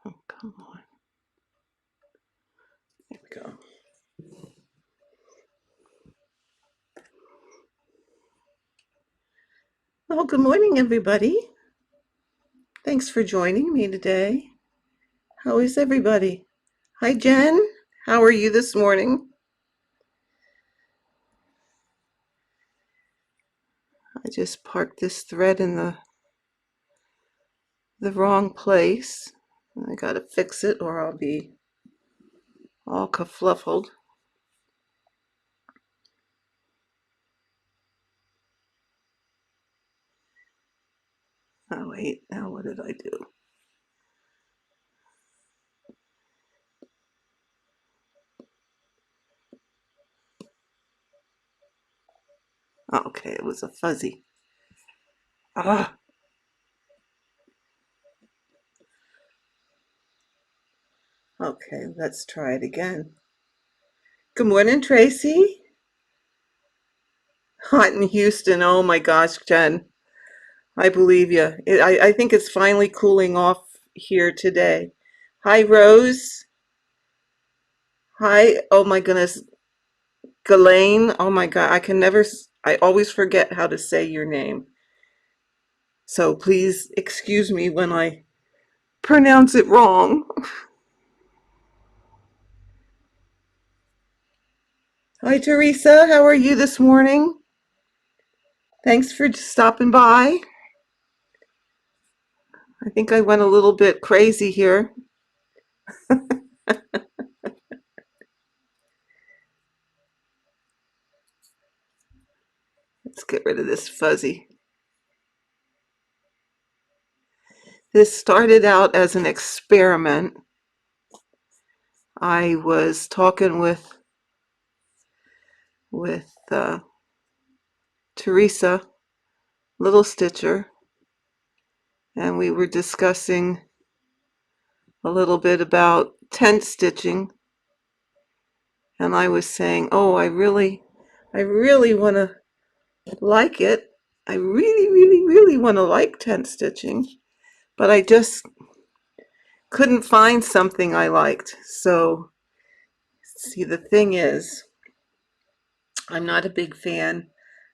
Oh, come on. There we go. Well, good morning, everybody. Thanks for joining me today. How is everybody? Hi, Jen. How are you this morning? I just parked this thread in the wrong place. I gotta fix it or I'll be all kerfluffled. Oh, wait, now what did I do? Okay, it was a fuzzy. Ah, okay, let's try it again. Good morning, Tracy. Hot in Houston. Oh my gosh, Jen. I believe you. I think it's finally cooling off here today. Hi, Rose. Hi. Oh my goodness. Ghislaine. Oh my God. I always forget how to say your name. So please excuse me when I pronounce it wrong. Hi, Teresa. How are you this morning? Thanks for stopping by. I think I went a little bit crazy here. Let's get rid of this fuzzy. This started out as an experiment. I was talking with Teresa, Little Stitcher, and we were discussing a little bit about tent stitching. And I was saying, oh, I really want to like it. I really want to like tent stitching, but I just couldn't find something I liked. So, see, the thing is, I'm not a big fan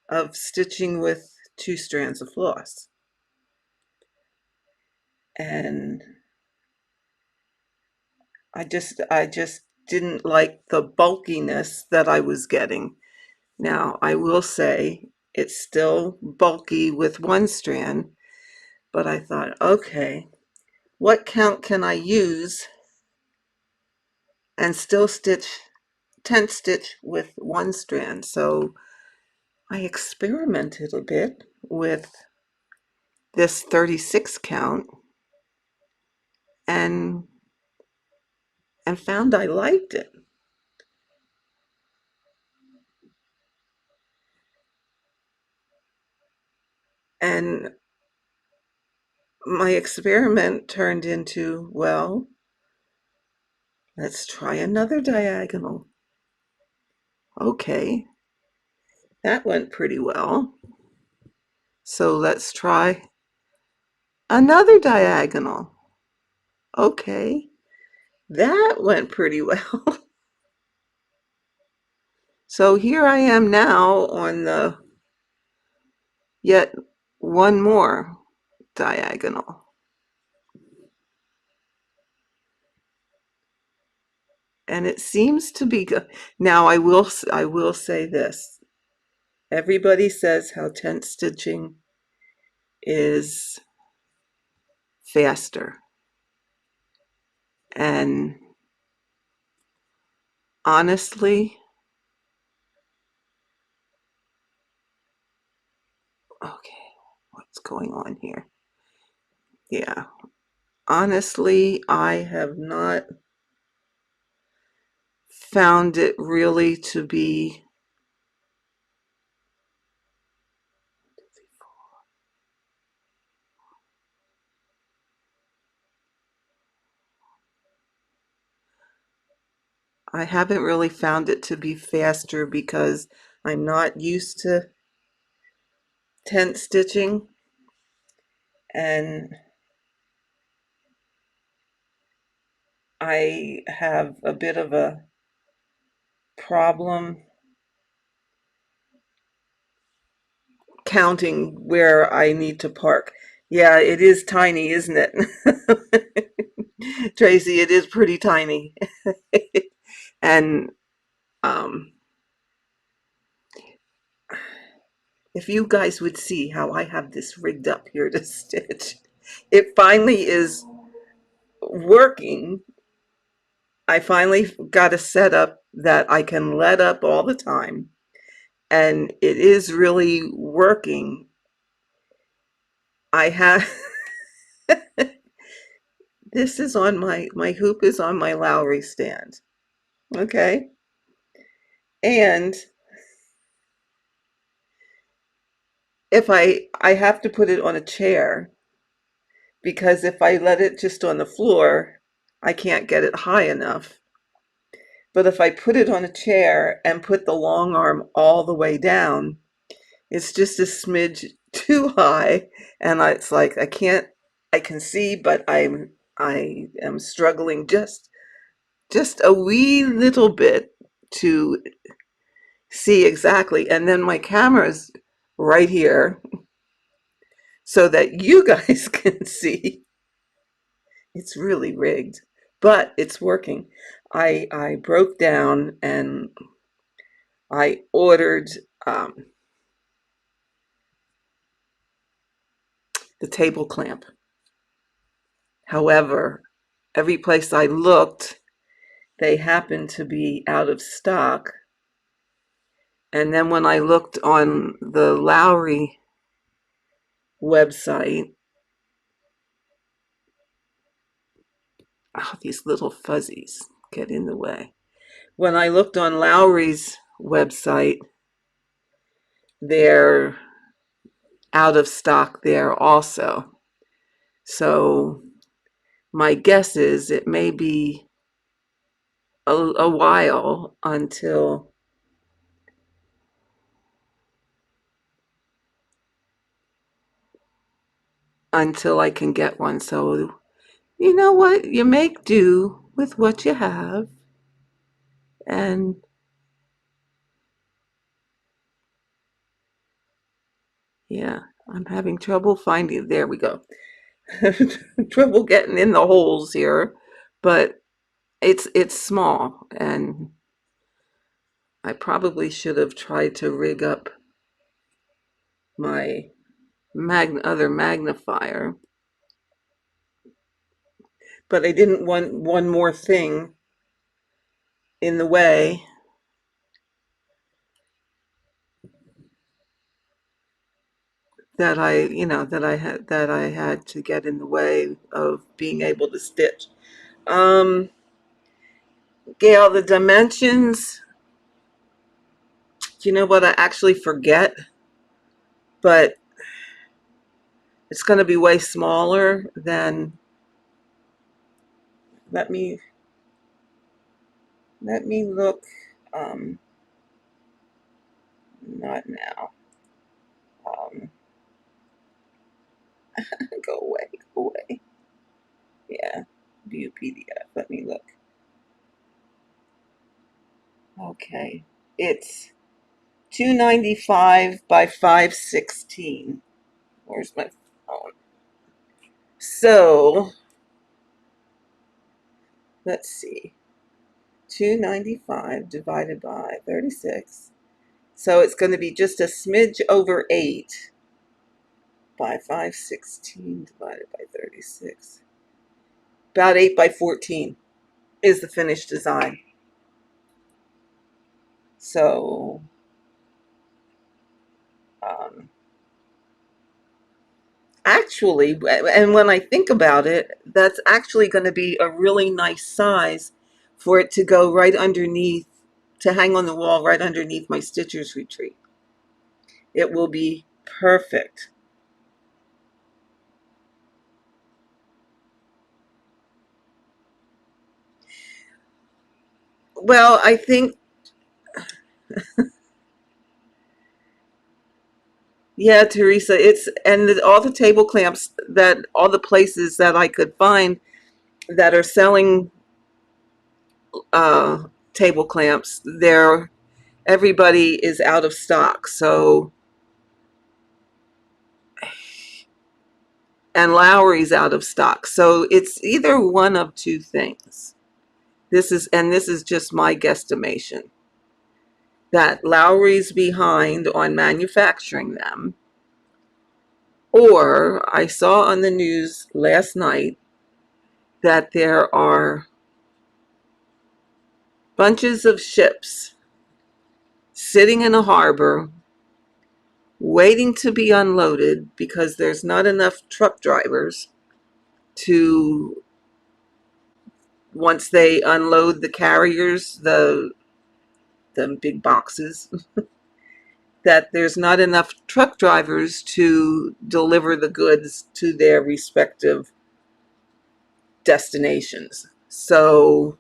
of stitching with 2 strands of floss. And I just didn't like the bulkiness that I was getting. Now, I will say it's still bulky with 1 strand, but I thought, okay, what count can I use and still tent stitch with 1 strand? So I experimented a bit with this 36 count and found I liked it. And my experiment turned into, well, let's try another diagonal. Okay, that went pretty well. So let's try another diagonal. Okay, that went pretty well. So here I am now on the yet one more diagonal. And it seems to be good. Now I will say this. Everybody says how tent stitching is faster. And honestly, okay, what's going on here? Yeah, honestly, I have not found it really to be I haven't really found it to be faster because I'm not used to tent stitching, and I have a bit of a problem counting where I need to park. Yeah, it is tiny, isn't it? Tracy, it is pretty tiny. And um, if you guys would see how I have this rigged up here to stitch, it finally is working. I finally got a setup that I can let up all the time, and it is really working. I have this is on my hoop is on my Lowry stand. Okay. And if I have to put it on a chair, because if I let it just on the floor, I can't get it high enough. But if I put it on a chair and put the long arm all the way down, it's just a smidge too high, and it's like I can see, but I am struggling just a wee little bit to see exactly. And then my camera's right here so that you guys can see. It's really rigged, but it's working. I broke down and I ordered the table clamp. However, every place I looked, they happened to be out of stock. And then when I looked on the Lowry website, oh, these little fuzzies get in the way. When I looked on Lowry's website, they're out of stock there also. So my guess is it may be a while until I can get one. So you know what? You make do with what you have. And yeah, I'm having trouble finding. There we go. Trouble getting in the holes here, but it's small, and I probably should have tried to rig up my other magnifier, but I didn't want one more thing in the way. That I had to get in the way of being able to stitch. Um, Gail, the dimensions, you know what? I actually forget, but it's going to be way smaller than. Let me look. Um, Not now. Um, go away. Go away. Yeah, view PDF. Let me look. Okay, it's 295 by 516. Where's my phone? So let's see. 295 divided by 36. So it's going to be just a smidge over 8 by 516 divided by 36. About 8 by 14 is the finished design. So actually, and when I think about it, that's actually going to be a really nice size for it to go right underneath, to hang on the wall right underneath my Stitcher's Retreat. It will be perfect. Well, I think, yeah, Teresa, all the table clamps, that all the places that I could find that are selling table clamps. Everybody is out of stock. So, and Lowry's out of stock. So it's either one of two things. This is just my guesstimation, that Lowry's behind on manufacturing them, or I saw on the news last night that there are bunches of ships sitting in a harbor waiting to be unloaded because there's not enough truck drivers to, once they unload the carriers, the big boxes, that there's not enough truck drivers to deliver the goods to their respective destinations. So,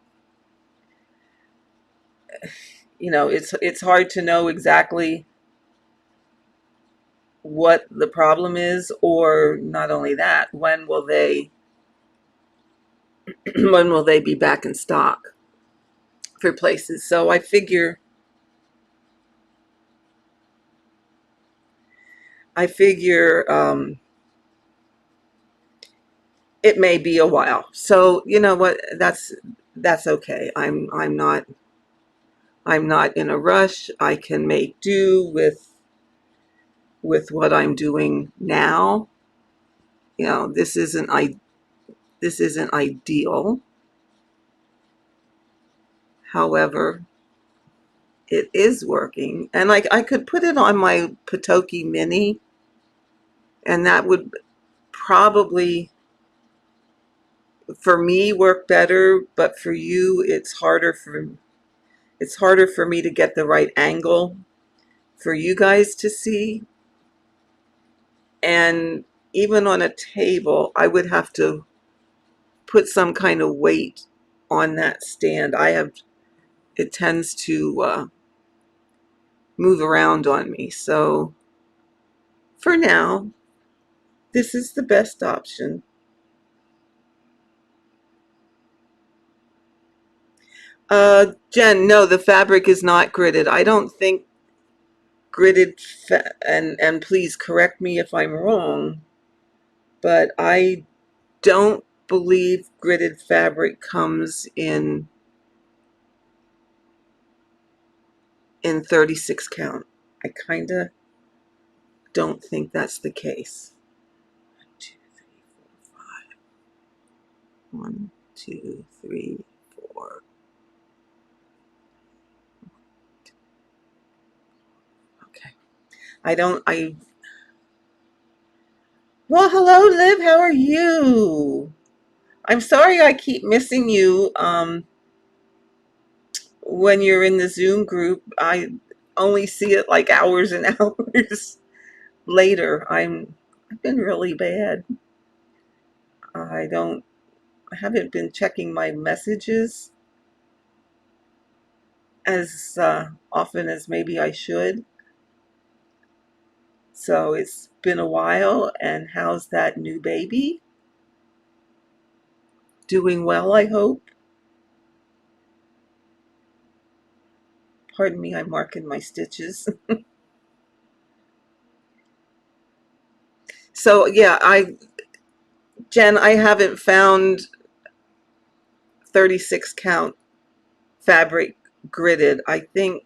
it's hard to know exactly what the problem is, or not only that, when will they when will they be back in stock for places. So I figure it may be a while. So you know what, that's okay. I'm not in a rush. I can make do with what I'm doing now. This isn't ideal. However, it is working, and I could put it on my Patoki Mini, and that would probably, for me, work better. But for you, it's harder for me to get the right angle for you guys to see. And even on a table, I would have to put some kind of weight on that stand. It tends to move around on me. So for now, this is the best option. Jen, no, the fabric is not gridded. I don't think gridded, and please correct me if I'm wrong, but I don't believe gridded fabric comes in 36 count. I kind of don't think that's the case. 1, 2, 3, 4. Okay. Well, hello, Liv. How are you? I'm sorry I keep missing you. When you're in the Zoom group, I only see it like hours and hours later. I've been really bad. I haven't been checking my messages as often as maybe I should. So it's been a while. And how's that new baby? Doing well, I hope. Pardon me, I'm marking my stitches. So yeah, Jen, I haven't found 36 count fabric gridded. I think,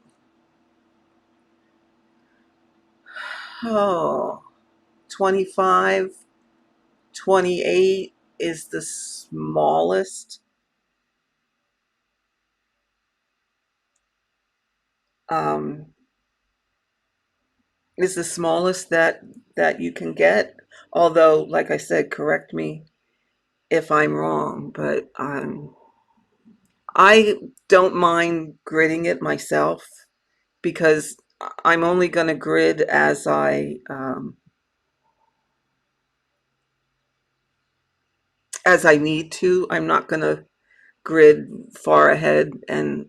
25, 28 is the smallest. Um, is the smallest that you can get. Although, like I said, correct me if I'm wrong, but I don't mind gridding it myself, because I'm only going to grid as I need to. I'm not going to grid far ahead, and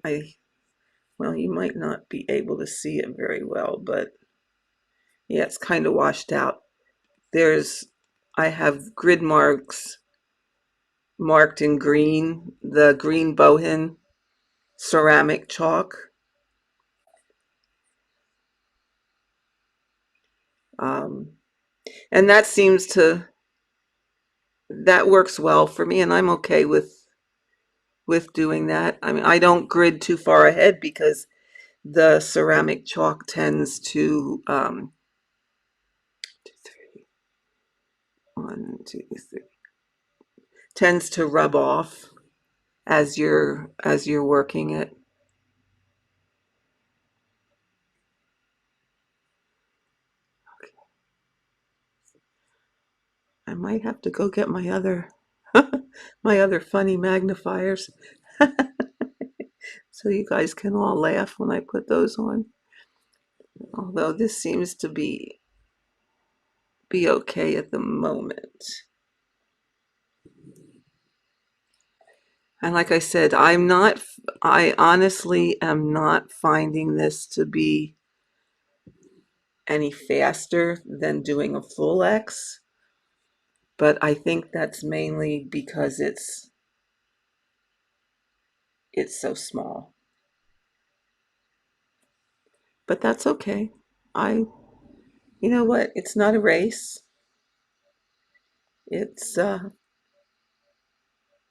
well, you might not be able to see it very well, but yeah, it's kind of washed out. I have grid marks marked in green, the green bowhin, ceramic chalk. And that works well for me, and I'm okay with doing that. I mean, I don't grid too far ahead because the ceramic chalk tends to tends to rub off as you're working it. I might have to go get my other my other funny magnifiers so you guys can all laugh when I put those on. Although this seems to be okay at the moment. And like I said, I honestly am not finding this to be any faster than doing a full X, but I think that's mainly because it's so small. But that's okay. You know what? It's not a race. It's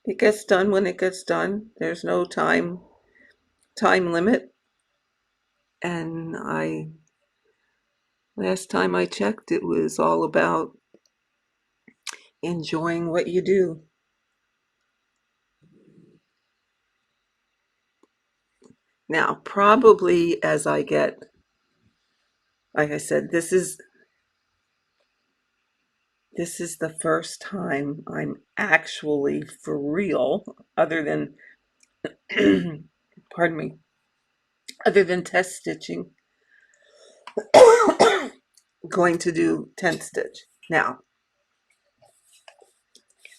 it gets done when it gets done. There's no time limit. And last time I checked, it was all about enjoying what you do. Now, probably as I get, like I said, this is the first time I'm actually for real, other than, pardon me, other than test stitching, going to do tent stitch. Now,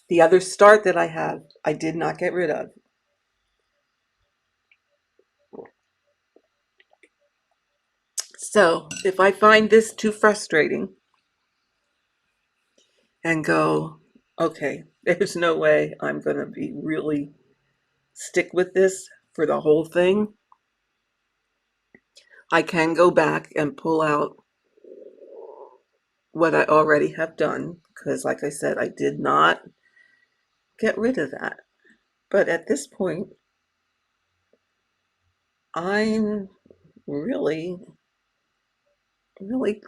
the other start that I have, I did not get rid of. So if I find this too frustrating and go, okay, there's no way I'm going to be really stick with this for the whole thing, I can go back and pull out what I already have done, because like I said, I did not get rid of that. But at this point, I'm really, really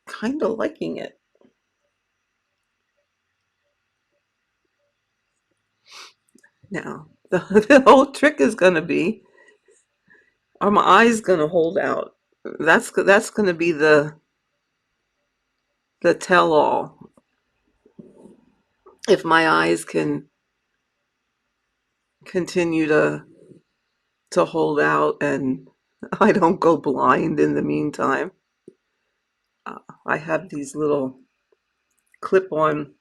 kind of liking it. Now, the whole trick is going to be, are my eyes going to hold out? That's going to be the tell-all. If my eyes can continue to hold out and I don't go blind in the meantime. I have these little clip-on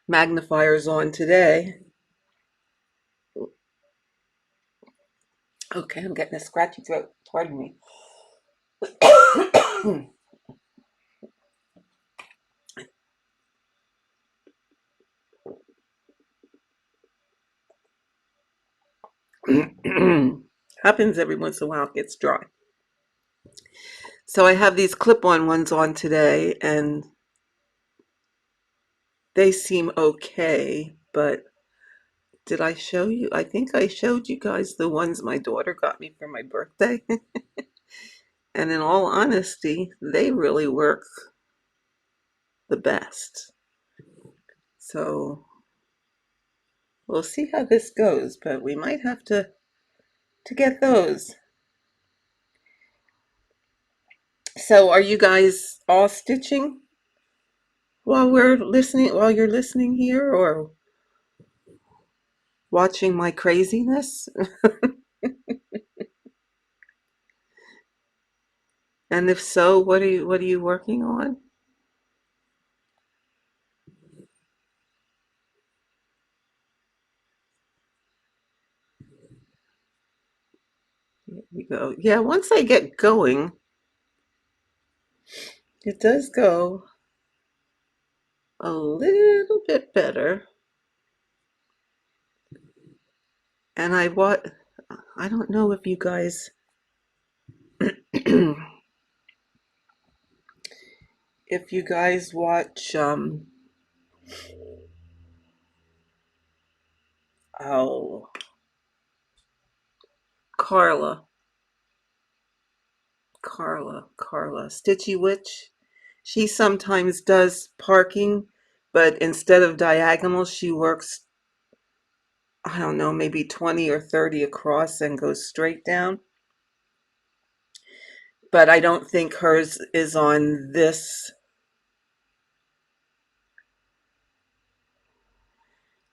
magnifiers on today. Okay, I'm getting a scratchy throat. Pardon me. Happens every once in a while, it gets dry. So I have these clip-on ones on today, and they seem okay, but did I show you? I think I showed you guys the ones my daughter got me for my birthday. And in all honesty, they really work the best. So we'll see how this goes, but we might have to get those. So are you guys all stitching while you're listening here, or watching my craziness? And if so, what are you working on? Here we go. Yeah, once I get going, it does go a little bit better. And I don't know if you guys if you guys watch oh, Carla Stitchy Witch. She sometimes does parking, but instead of diagonal, she works, I don't know, maybe 20 or 30 across and goes straight down. But I don't think hers is on this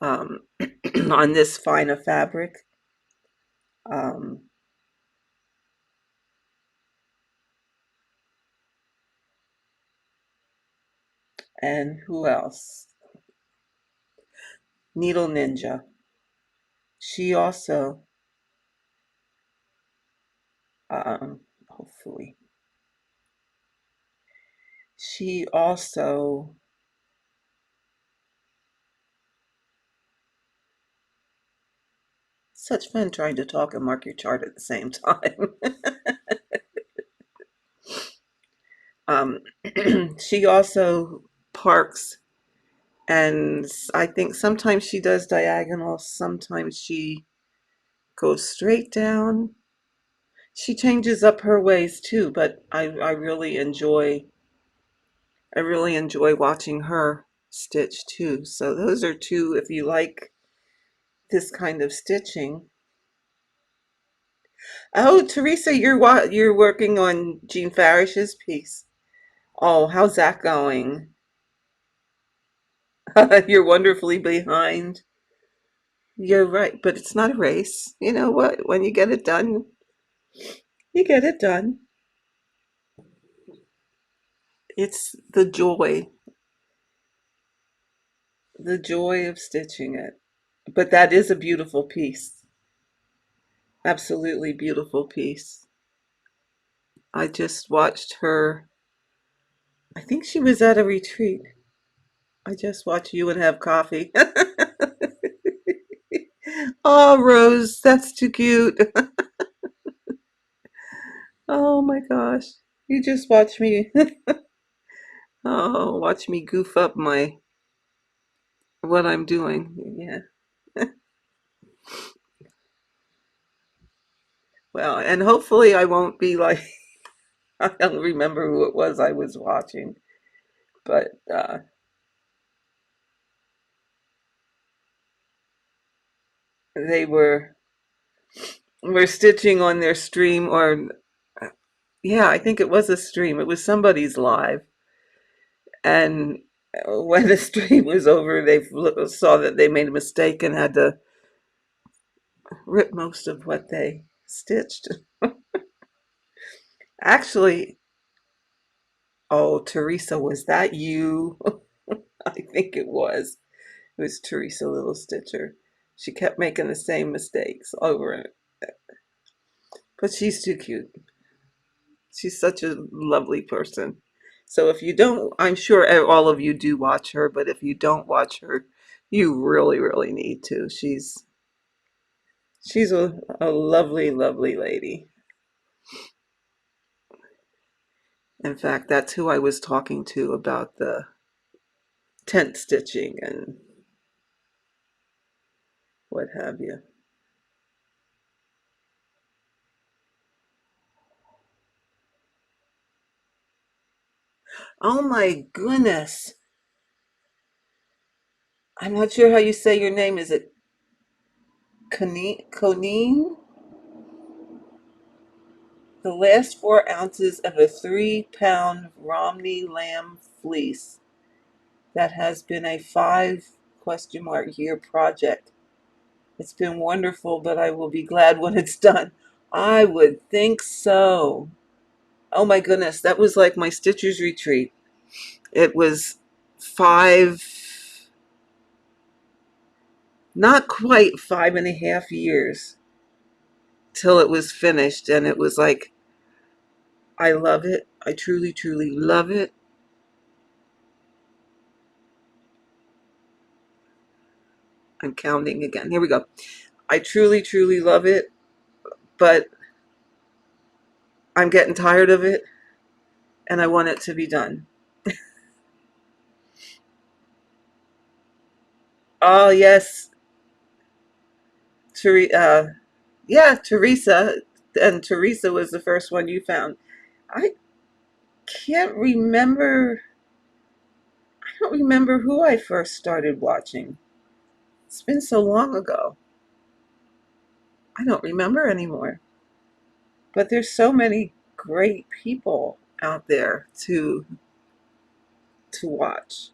um, on this fine a fabric. Um, and who else? Needle Ninja. She also, hopefully, she also, such fun trying to talk and mark your chart at the same time. um, she also parks, and I think sometimes she does diagonal, sometimes she goes straight down. She changes up her ways too, but I really enjoy watching her stitch too. So those are two, if you like this kind of stitching. Oh, Teresa, you're working on Jean Farish's piece. Oh, how's that going? You're wonderfully behind. You're right, but it's not a race. You know what? When you get it done, you get it done. It's the joy of stitching it. But that is a beautiful piece. Absolutely beautiful piece. I just watched her. I think she was at a retreat. I just watched You and Have Coffee. Oh, Rose, that's too cute. Oh my gosh. You just watch me. Oh, watch me goof up my what I'm doing. Yeah. Well, and hopefully I won't be like I don't remember who it was I was watching, but they were stitching on their stream, or yeah, I think it was a stream. It was somebody's live, and when the stream was over, they saw that they made a mistake and had to rip most of what they stitched. Actually, oh, Teresa, was that you? I think it was. It was Teresa Little Stitcher. She kept making the same mistakes over and but she's too cute. She's such a lovely person. So if you don't, I'm sure all of you do watch her, but if you don't watch her, you really, really need to. She's a lovely, lovely lady. In fact, that's who I was talking to about the tent stitching and what have you. Oh my goodness. I'm not sure how you say your name. Is it Coneen? The last 4 ounces of a 3 pound Romney lamb fleece that has been a 5 ?year project. It's been wonderful, but I will be glad when it's done. I would think so. Oh my goodness, that was like my Stitcher's retreat. It was 5, not quite 5.5 years till it was finished. And it was like, I love it. I truly, truly love it. I'm counting again. Here we go. I truly, truly love it, but I'm getting tired of it and I want it to be done. Oh, yes. Yeah, Teresa. And Teresa was the first one you found. I can't remember. I don't remember who I first started watching. It's been so long ago. I don't remember anymore. But there's so many great people out there to watch.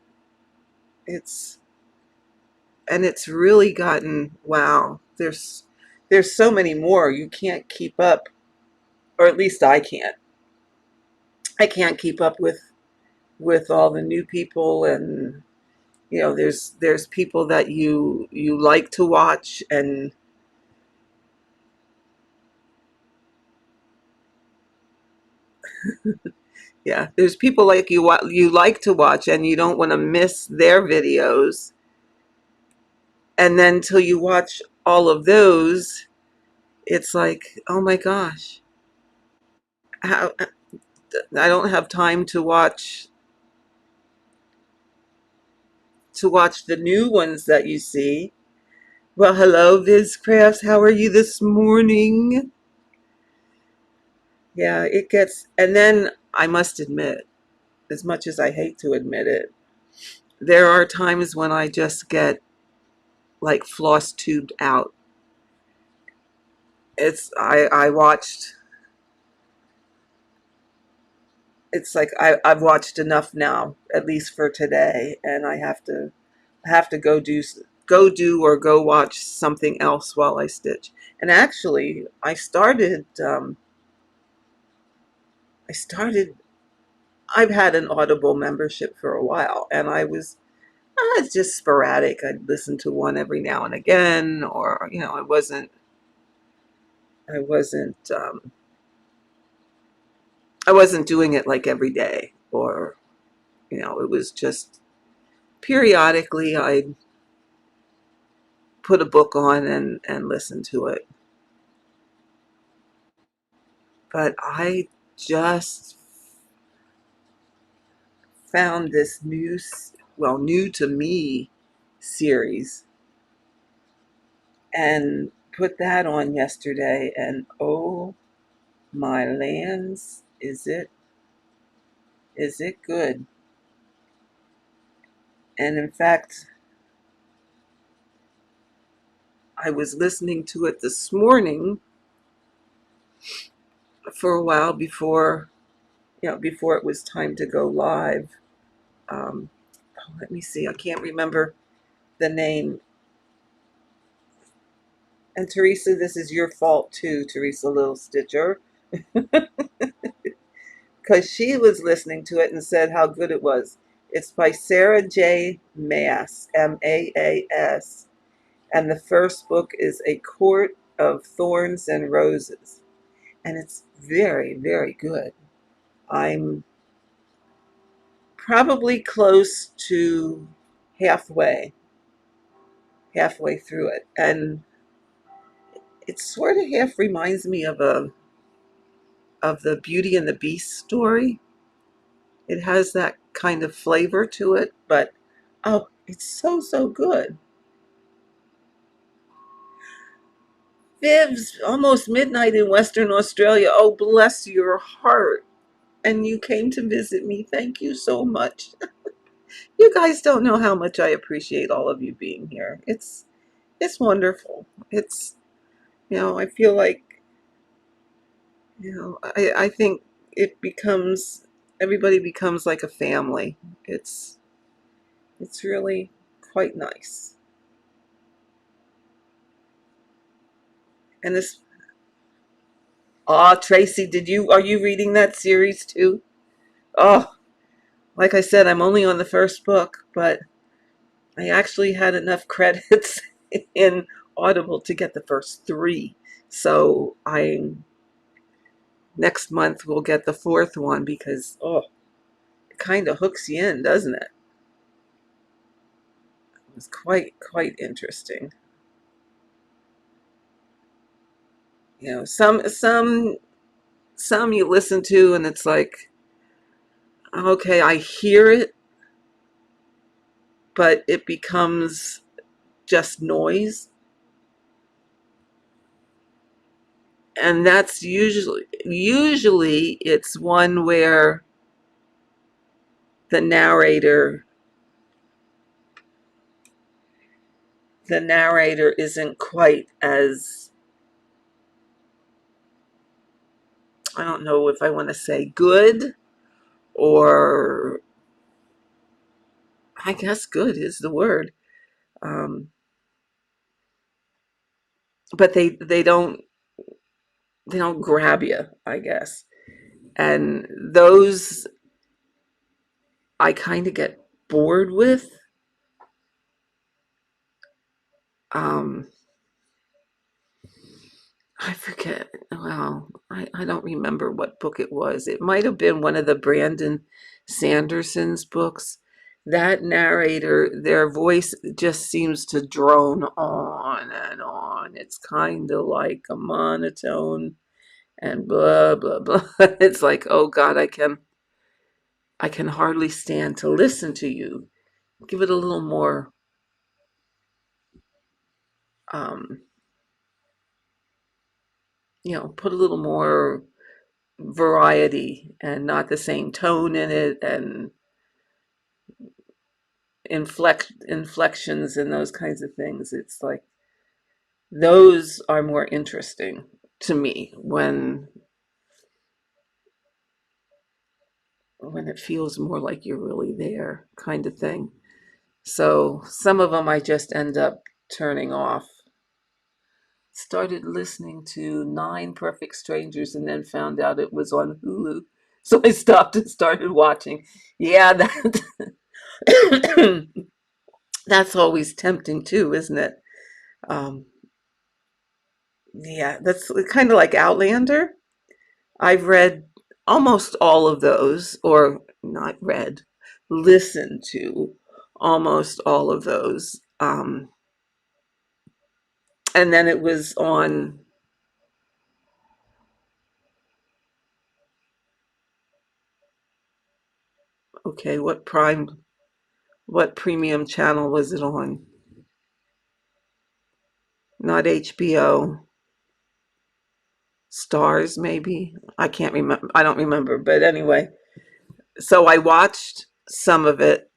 It's and it's really gotten, wow. There's so many more. You can't keep up, or at least I can't. I can't keep up with all the new people, and there's people that you like to watch, and yeah, there's people like you like to watch and you don't want to miss their videos, and then till you watch all of those, it's like, oh my gosh, how I don't have time to watch the new ones that you see. Well, hello, Viz Crafts. How are you this morning? Yeah, it gets, and then I must admit, as much as I hate to admit it, there are times when I just get like floss tubed out. I watched, it's like I've watched enough now, at least for today, and I have to go do or go watch something else while I stitch. And actually, I started. I've had an Audible membership for a while, and it's just sporadic. I'd listen to one every now and again, or I wasn't doing it like every day, or it was just periodically I'd put a book on and listen to it. But I just found this new to me series, and put that on yesterday, and oh my lands, is it good? And in fact, I was listening to it this morning for a while before it was time to go live. Let me see, I can't remember the name. And Teresa, this is your fault too, Teresa Little Stitcher, because she was listening to it and said how good it was. It's by Sarah J. Maas, Maas, and the first book is A Court of Thorns and Roses, and it's very, very good. I'm probably close to halfway halfway through it, and it sort of half reminds me of the Beauty and the Beast story. It has that kind of flavor to it, but oh, it's so, so good. Viv's almost midnight in Western Australia. Oh, bless your heart. And you came to visit me. Thank you so much. You guys don't know how much I appreciate all of you being here. It's wonderful. I feel like, I think everybody becomes like a family. It's really quite nice. And this, Tracy, are you reading that series too? Oh, like I said, I'm only on the first book, but I actually had enough credits in Audible to get the first three. So next month we'll get the fourth one, because it kind of hooks you in, doesn't it? It was quite interesting. You know, some you listen to and it's like, okay, I hear it, but it becomes just noise. And that's usually it's one where the narrator the narrator isn't quite as, I don't know if I want to say good, or I guess good is the word. Um, but they don't grab you, I guess. And those I kind of get bored with. Um, I forget. Well, I don't remember what book it was. It might have been one of the Brandon Sanderson's books. That narrator, their voice just seems to drone on and on. It's kind of like a monotone and blah blah blah. It's like, oh God, I can hardly stand to listen to you. Give it a little more, um, put a little more variety and not the same tone in it, and inflections and those kinds of things. It's like those are more interesting to me when it feels more like you're really there, kind of thing. So some of them I just end up turning off. Started listening to Nine Perfect Strangers and then found out it was on Hulu. So I stopped and started watching. Yeah, that's always tempting too, isn't it? Um, yeah, that's kind of like Outlander. I've read almost all of those, or not read, listened to almost all of those. And then it was on, okay, what premium channel was it on? Not HBO, Stars maybe. I can't remember. I don't remember. But anyway, so I watched some of it,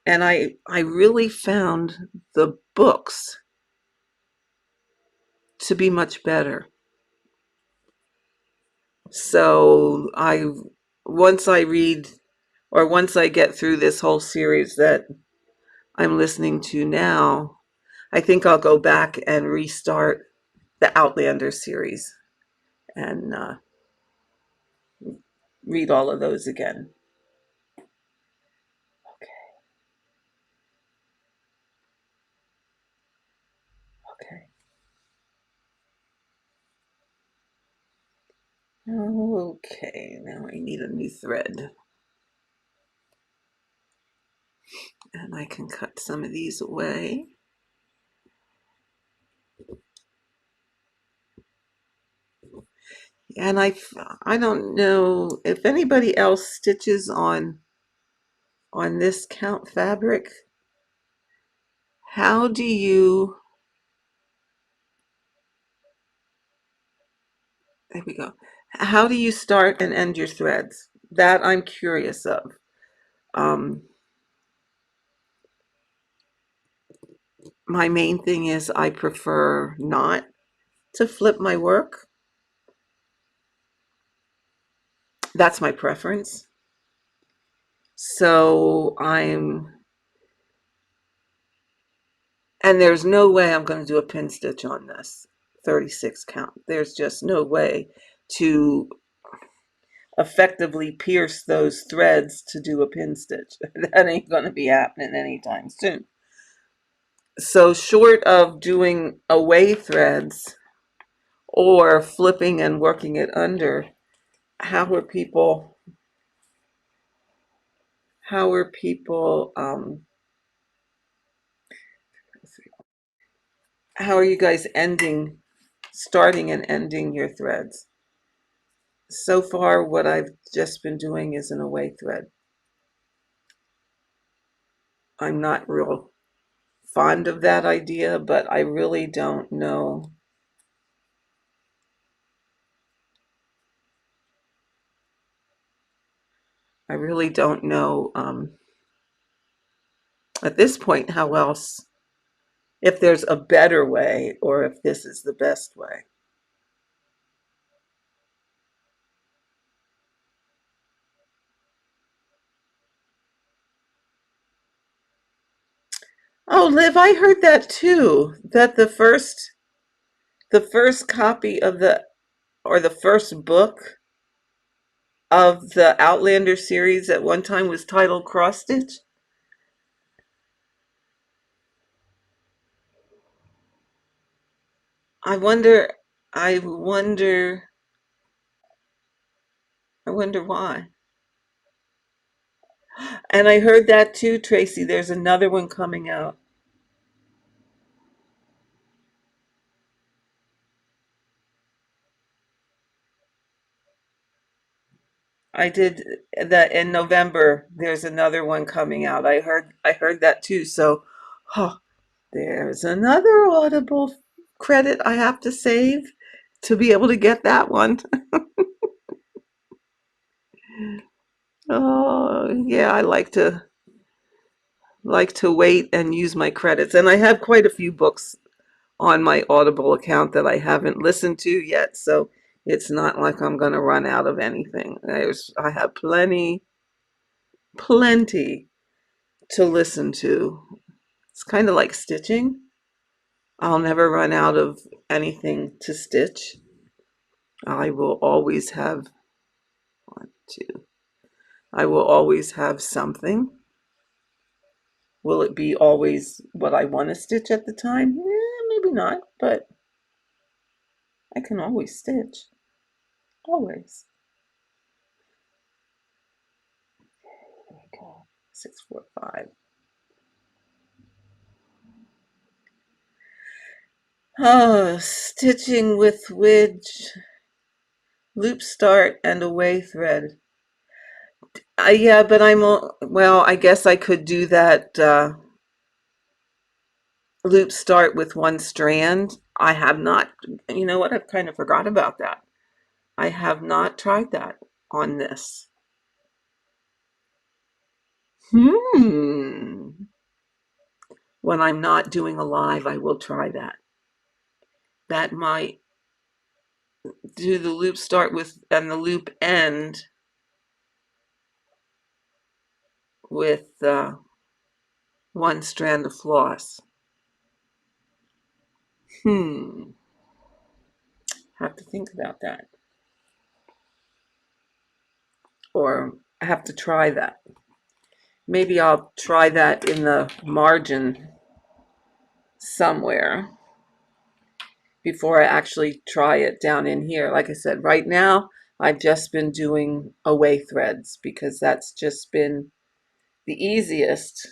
and I really found the books to be much better. So once I read, or once I get through this whole series that I'm listening to now, I think I'll go back and restart the Outlander series and read all of those again. Okay. Okay, now I need a new thread. And I can cut some of these away. And I don't know if anybody else stitches on this count fabric. How do you, there we go. How do you start and end your threads? That I'm curious of. Um, my main thing is I prefer not to flip my work. That's my preference. So and there's no way I'm going to do a pin stitch on this 36 count. There's just no way to effectively pierce those threads to do a pin stitch. That ain't going to be happening anytime soon. So short of doing away threads or flipping and working it under, how are people how are people how are you guys ending starting and ending your threads. So far, what I've just been doing is an away thread. I'm not real fond of that idea, but I really don't know. I really don't know at this point how else, if there's a better way or if this is the best way. Oh, Liv, I heard that too, that the first copy of the first book of the Outlander series at one time was titled Cross Stitch. I wonder, I wonder, I wonder why. And I heard that too, Tracy. There's another one coming out. I did that in November. There's another one coming out. I heard that too. So, oh, there's another Audible credit I have to save to be able to get that one. Oh, yeah, I like to wait and use my credits. And I have quite a few books on my Audible account that I haven't listened to yet, so it's not like I'm going to run out of anything. I have plenty to listen to. It's kind of like stitching. I'll never run out of anything to stitch. I will always have one, two. I will always have something. Will it be always what I want to stitch at the time? Maybe not, but I can always stitch. Always. There we go. 645. Oh, stitching with widge, loop start, and away thread. Yeah, but well, I guess I could do that loop start with one strand. I have not, you know what, I've kind of forgot about that. I have not tried that on this. When I'm not doing a live, I will try that. That might do the loop start with and the loop end with one strand of floss. Have to think about that. Or I have to try that. Maybe I'll try that in the margin somewhere before I actually try it down in here. Like I said, right now I've just been doing away threads because that's just been the easiest.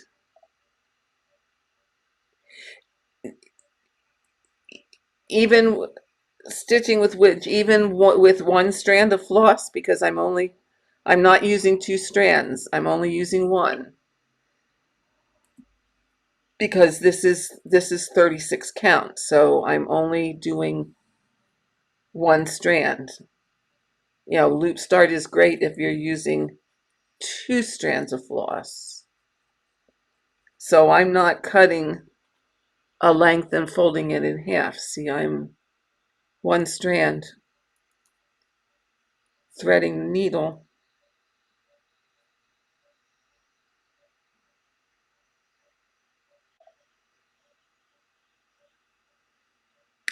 Even stitching with widge, even with one strand of floss, because I'm not using two strands. I'm only using one. Because this is 36 count, so I'm only doing one strand. You know, loop start is great if you're using two strands of floss. So I'm not cutting a length and folding it in half. See, I'm one strand threading the needle.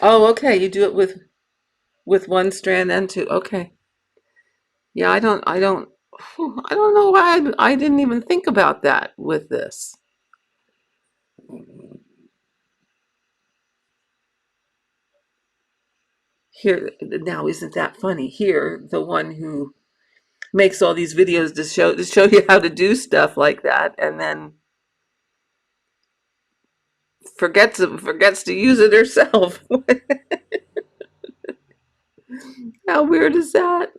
Oh, okay, you do it with one strand and two. Okay. Yeah, I don't know why I didn't even think about that with this. Here now, isn't that funny? Here, the one who makes all these videos to show you how to do stuff like that, and then forgets to use it herself. How weird is that?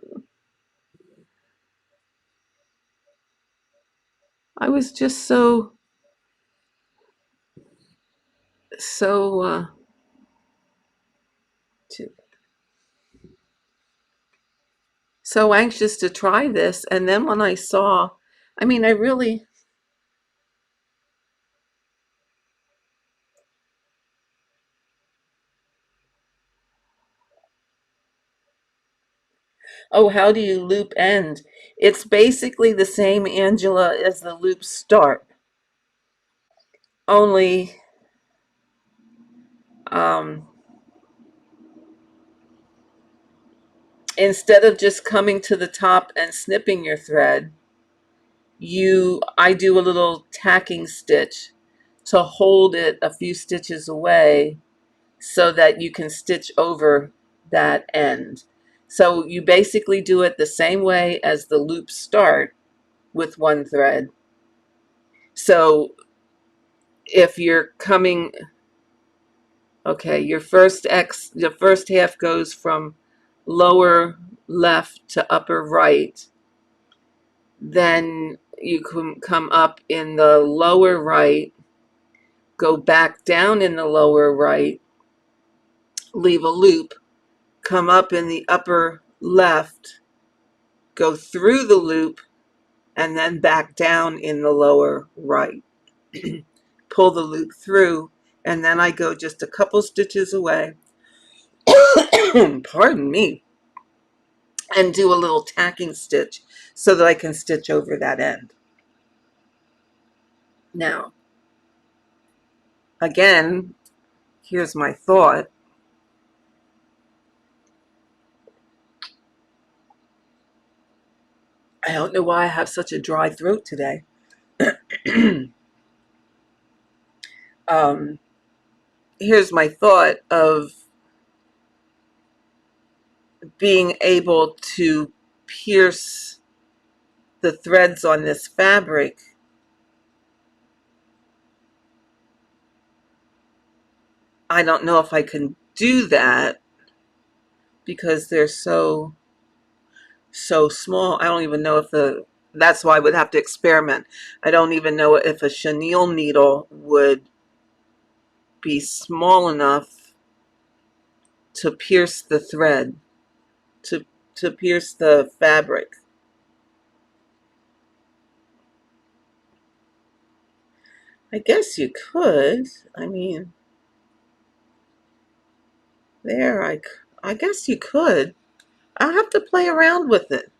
I was just so so t- so anxious to try this, and then when I saw, I mean, I really. Oh, how do you loop end? It's basically the same, Angela, as the loop start, only um, instead of just coming to the top and snipping your thread, I do a little tacking stitch to hold it a few stitches away so that you can stitch over that end. So you basically do it the same way as the loop start with one thread. So if you're coming, okay, the first half goes from lower left to upper right. Then you can come up in the lower right, go back down in the lower right, leave a loop, come up in the upper left, go through the loop, and then back down in the lower right. Pull the loop through, and then I go just a couple stitches away, pardon me, and do a little tacking stitch so that I can stitch over that end. Now, again, here's my thought. I don't know why I have such a dry throat today. um, Here's my thought of being able to pierce the threads on this fabric. I don't know if I can do that because they're so small. I don't even know if that's why I would have to experiment. I don't even know if a chenille needle would be small enough to pierce the thread, to pierce the fabric. I guess you could. I mean, there, I guess you could. I'll have to play around with it.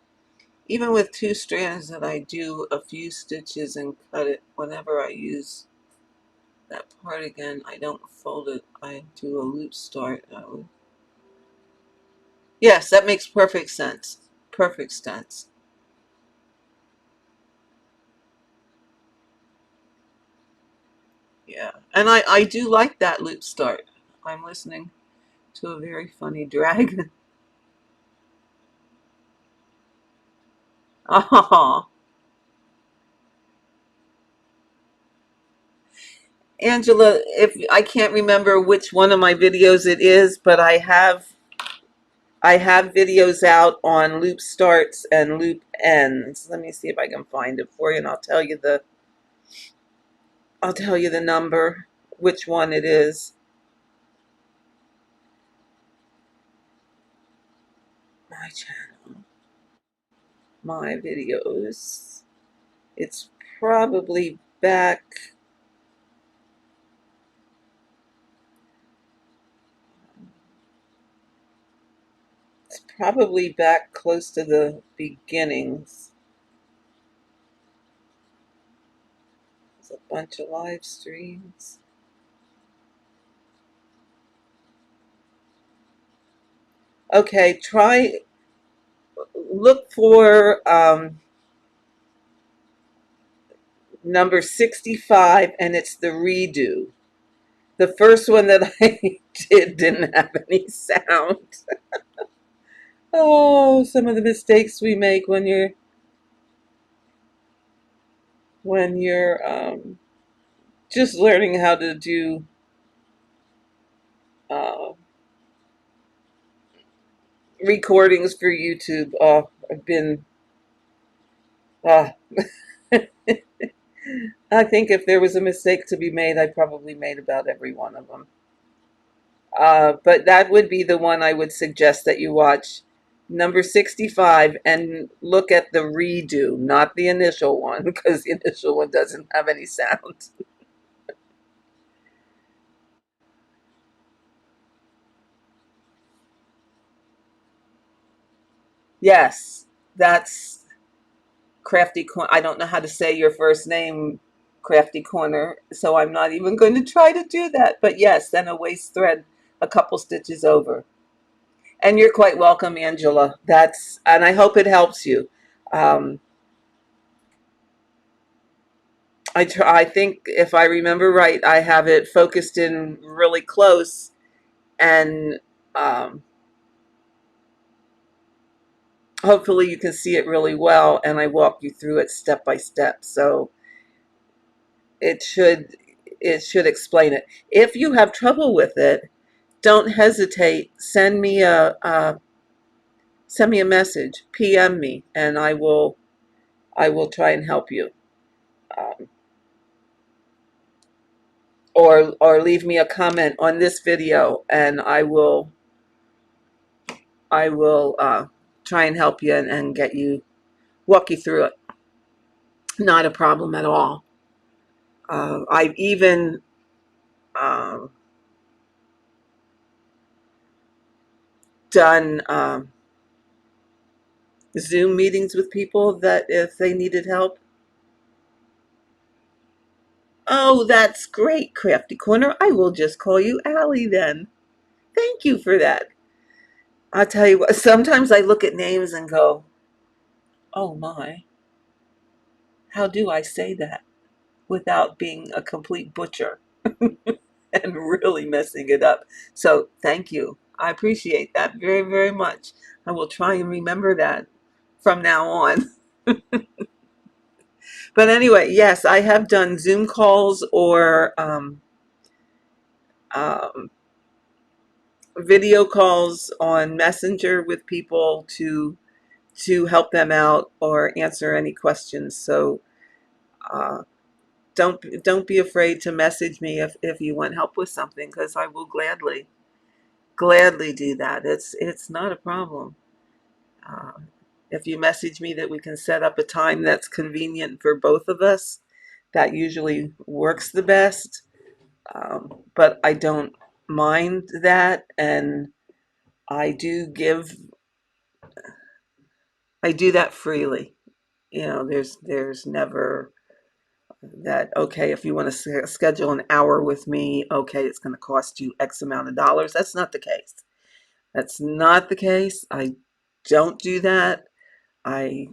Even with two strands that I do a few stitches and cut it whenever I use that part again. I don't fold it. I do a loop start. Yes, that makes perfect sense. Perfect sense. Yeah. And I do like that loop start. I'm listening to a very funny dragon. Oh, Angela, if I can't remember which one of my videos it is, but I have videos out on loop starts and loop ends. Let me see if I can find it for you, and I'll tell you the number, which one it is. My channel, my videos. It's probably back. It's probably back close to the beginnings. There's a bunch of live streams. Okay, look for number 65, and it's the redo. The first one that I did didn't have any sound. Oh, some of the mistakes we make when you're just learning how to do uh, recordings for YouTube. I've been, uh, I think if there was a mistake to be made, I probably made about every one of them. But that would be the one I would suggest that you watch, number 65, and look at the redo, not the initial one, because the initial one doesn't have any sound. Yes, that's Crafty Corner. I don't know how to say your first name, Crafty Corner, so I'm not even going to try to do that. But yes, then a waist thread a couple stitches over. And you're quite welcome, Angela. And I hope it helps you. Um, I think if I remember right, I have it focused in really close, and um, hopefully you can see it really well. And I walk you through it step by step, so it should it should explain it. If you have trouble with it, don't hesitate. Send me a message, PM me, and I will try and help you. Um, or leave me a comment on this video, and I will try and help you and get you walk you through it. Not a problem at all. I've even um, done Zoom meetings with people that if they needed help. Oh, that's great, Crafty Corner. I will just call you Allie then. Thank you for that. I'll tell you what, sometimes I look at names and go, oh my, how do I say that without being a complete butcher and really messing it up? So thank you. I appreciate that very, very much. I will try and remember that from now on. But anyway, yes, I have done Zoom calls or um, video calls on Messenger with people to help them out or answer any questions. So uh, don't be afraid to message me if you want help with something, because I will gladly do that. It's not a problem. Uh, if you message me that we can set up a time that's convenient for both of us, that usually works the best. But I don't mind that, and I do give I do that freely. There's never that, okay, if you want to schedule an hour with me, okay, it's going to cost you X amount of dollars. That's not the case. That's not the case. I don't do that. I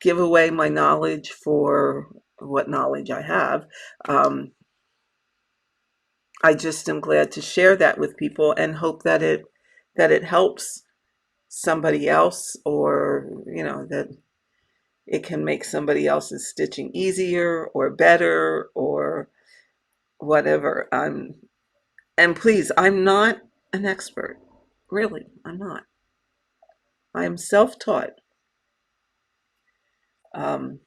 give away my knowledge for what knowledge I have. Um, I just am glad to share that with people and hope that it helps somebody else, or that it can make somebody else's stitching easier or better or whatever. And please, I'm not an expert. Really, I'm not. I am self-taught. Um,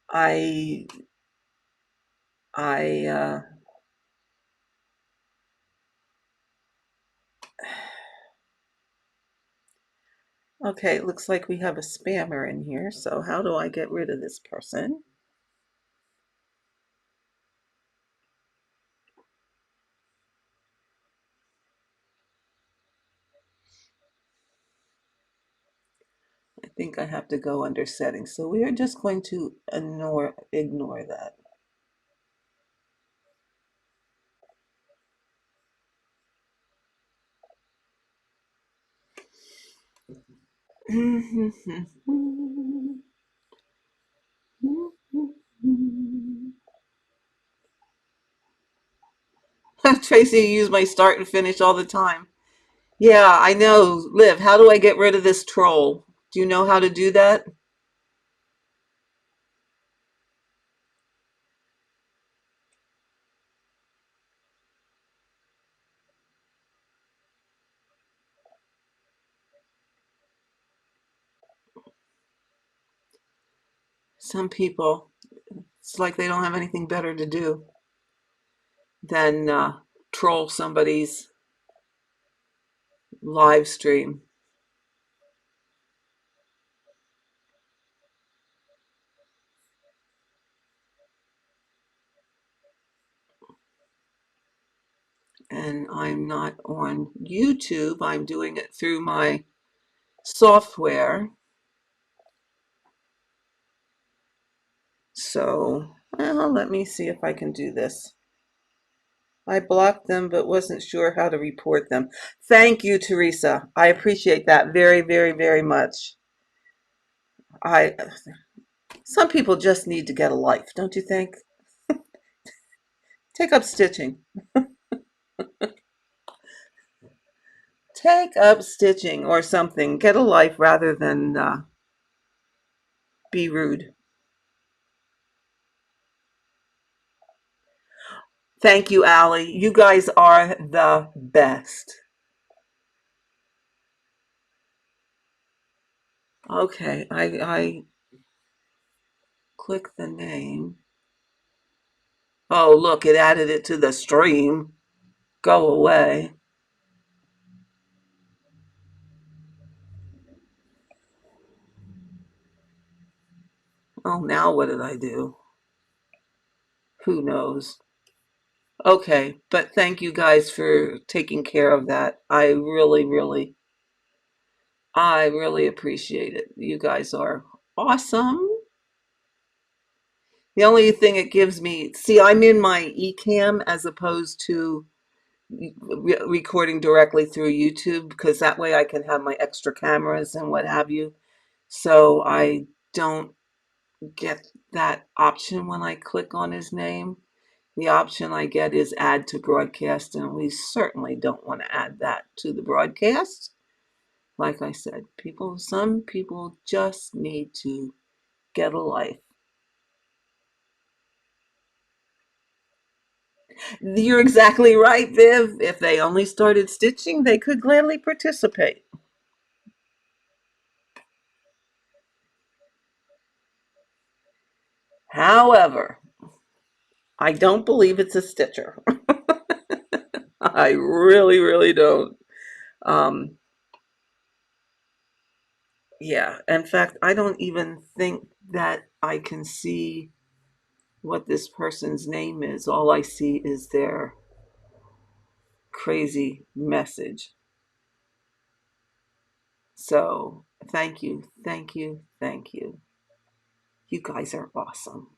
I I Okay, it looks like we have a spammer in here. So how do I get rid of this person? I think I have to go under settings. So we are just going to ignore that. Tracy, you use my start and finish all the time. Yeah, I know. Liv, how do I get rid of this troll? Do you know how to do that? Some people, it's like they don't have anything better to do than troll somebody's live stream. And I'm not on YouTube. I'm doing it through my software. So, well, let me see if I can do this. I blocked them, but wasn't sure how to report them. Thank you, Teresa. I appreciate that very, very, very much. Some people just need to get a life, don't you think? Take up stitching. Take up stitching or something. Get a life rather than be rude. Thank you, Allie. You guys are the best. Okay, I click the name. Oh, look, it added it to the stream. Go away. Oh, now what did I do? Who knows? Okay, but thank you guys for taking care of that. I really appreciate it. You guys are awesome. The only thing it gives me, see, I'm in my eCam as opposed to recording directly through YouTube because that way I can have my extra cameras and what have you. So I don't get that option when I click on his name. The option I get is add to broadcast, and we certainly don't want to add that to the broadcast. Like I said, some people just need to get a life. You're exactly right, Viv. If they only started stitching, they could gladly participate. However, I don't believe it's a stitcher. I really don't. Um, yeah, in fact, I don't even think that I can see what this person's name is. All I see is their crazy message. So thank you, thank you, thank you. You guys are awesome.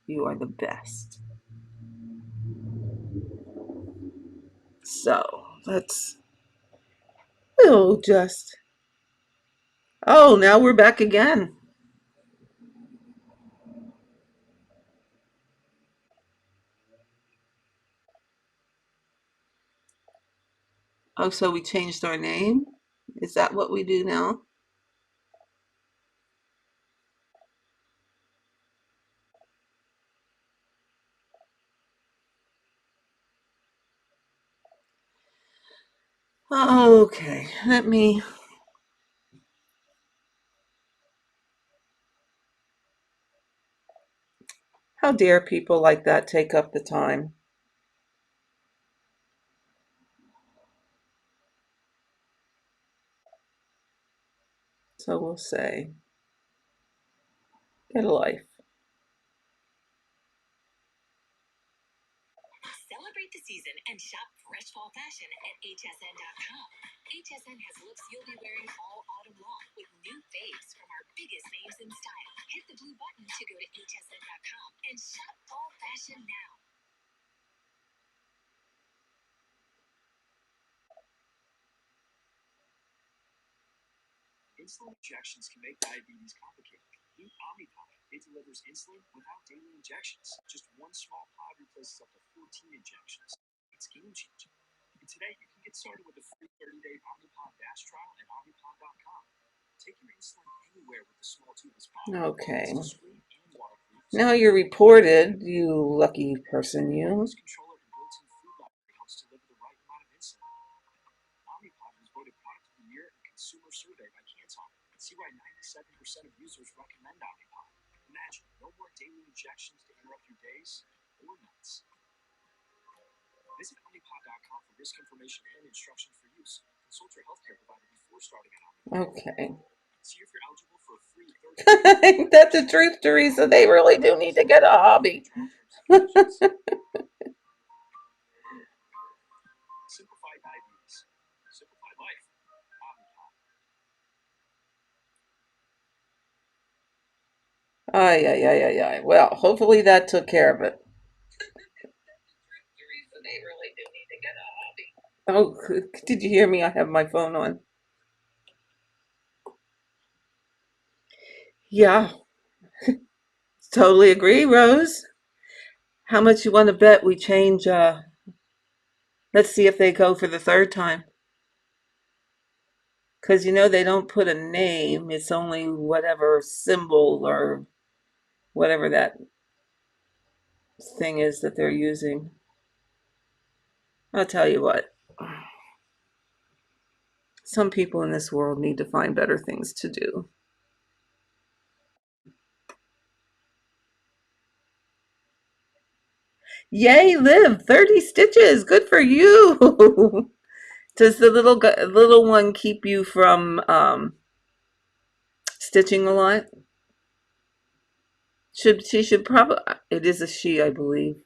You are the best. So we'll just, oh, now we're back again. Oh, so we changed our name? Is that what we do now? Okay, how dare people like that take up the time? So we'll say, get a life. Celebrate the season and shop fresh fall fashion at hsn.com. HSN has looks you'll be wearing all autumn long with new faves from our biggest names in style. Hit the blue button to go to hsn.com and shop fall fashion now. Insulin injections can make diabetes complicated. Meet Omnipod. It delivers insulin without daily injections. Just one small pod replaces up to 14 injections. It's game changing. And today, you can get started with a free 30-day Omnipod Dash trial at Omnipod.com. Take your insulin anywhere with the small tubeless pod. Okay. It's discreet and waterproof. Now you're reported, you lucky person, you. This controller and built-in food library helps deliver the right amount of insulin. Omnipod was voted Product of the Year in a consumer survey by Canton. See why 97% of users recommend Omnipod. Imagine no more daily injections to interrupt your days or nights. Visit Omnipod.com for risk information and instructions for use. Consult your healthcare provider before starting an Omnipod. Okay. See if you're eligible for a free 30-day Ain't that the truth, Teresa? They really do need to get a hobby. Simplify diabetes. Simplify life. Omnipod. Ay, ay, ay, ay, ay. Well, hopefully that took care of it. Teresa, they really do need to get a hobby. Oh, did you hear me? I have my phone on. Yeah, totally agree, Rose. How much you want to bet we change? Let's see if they go for the third time. Because you know they don't put a name. It's only whatever symbol or whatever that thing is that they're using. I'll tell you what. Some people in this world need to find better things to do. Yay, Liv, 30 stitches. Good for you. Does the little one keep you from stitching a lot? She should probably, it is a she, I believe.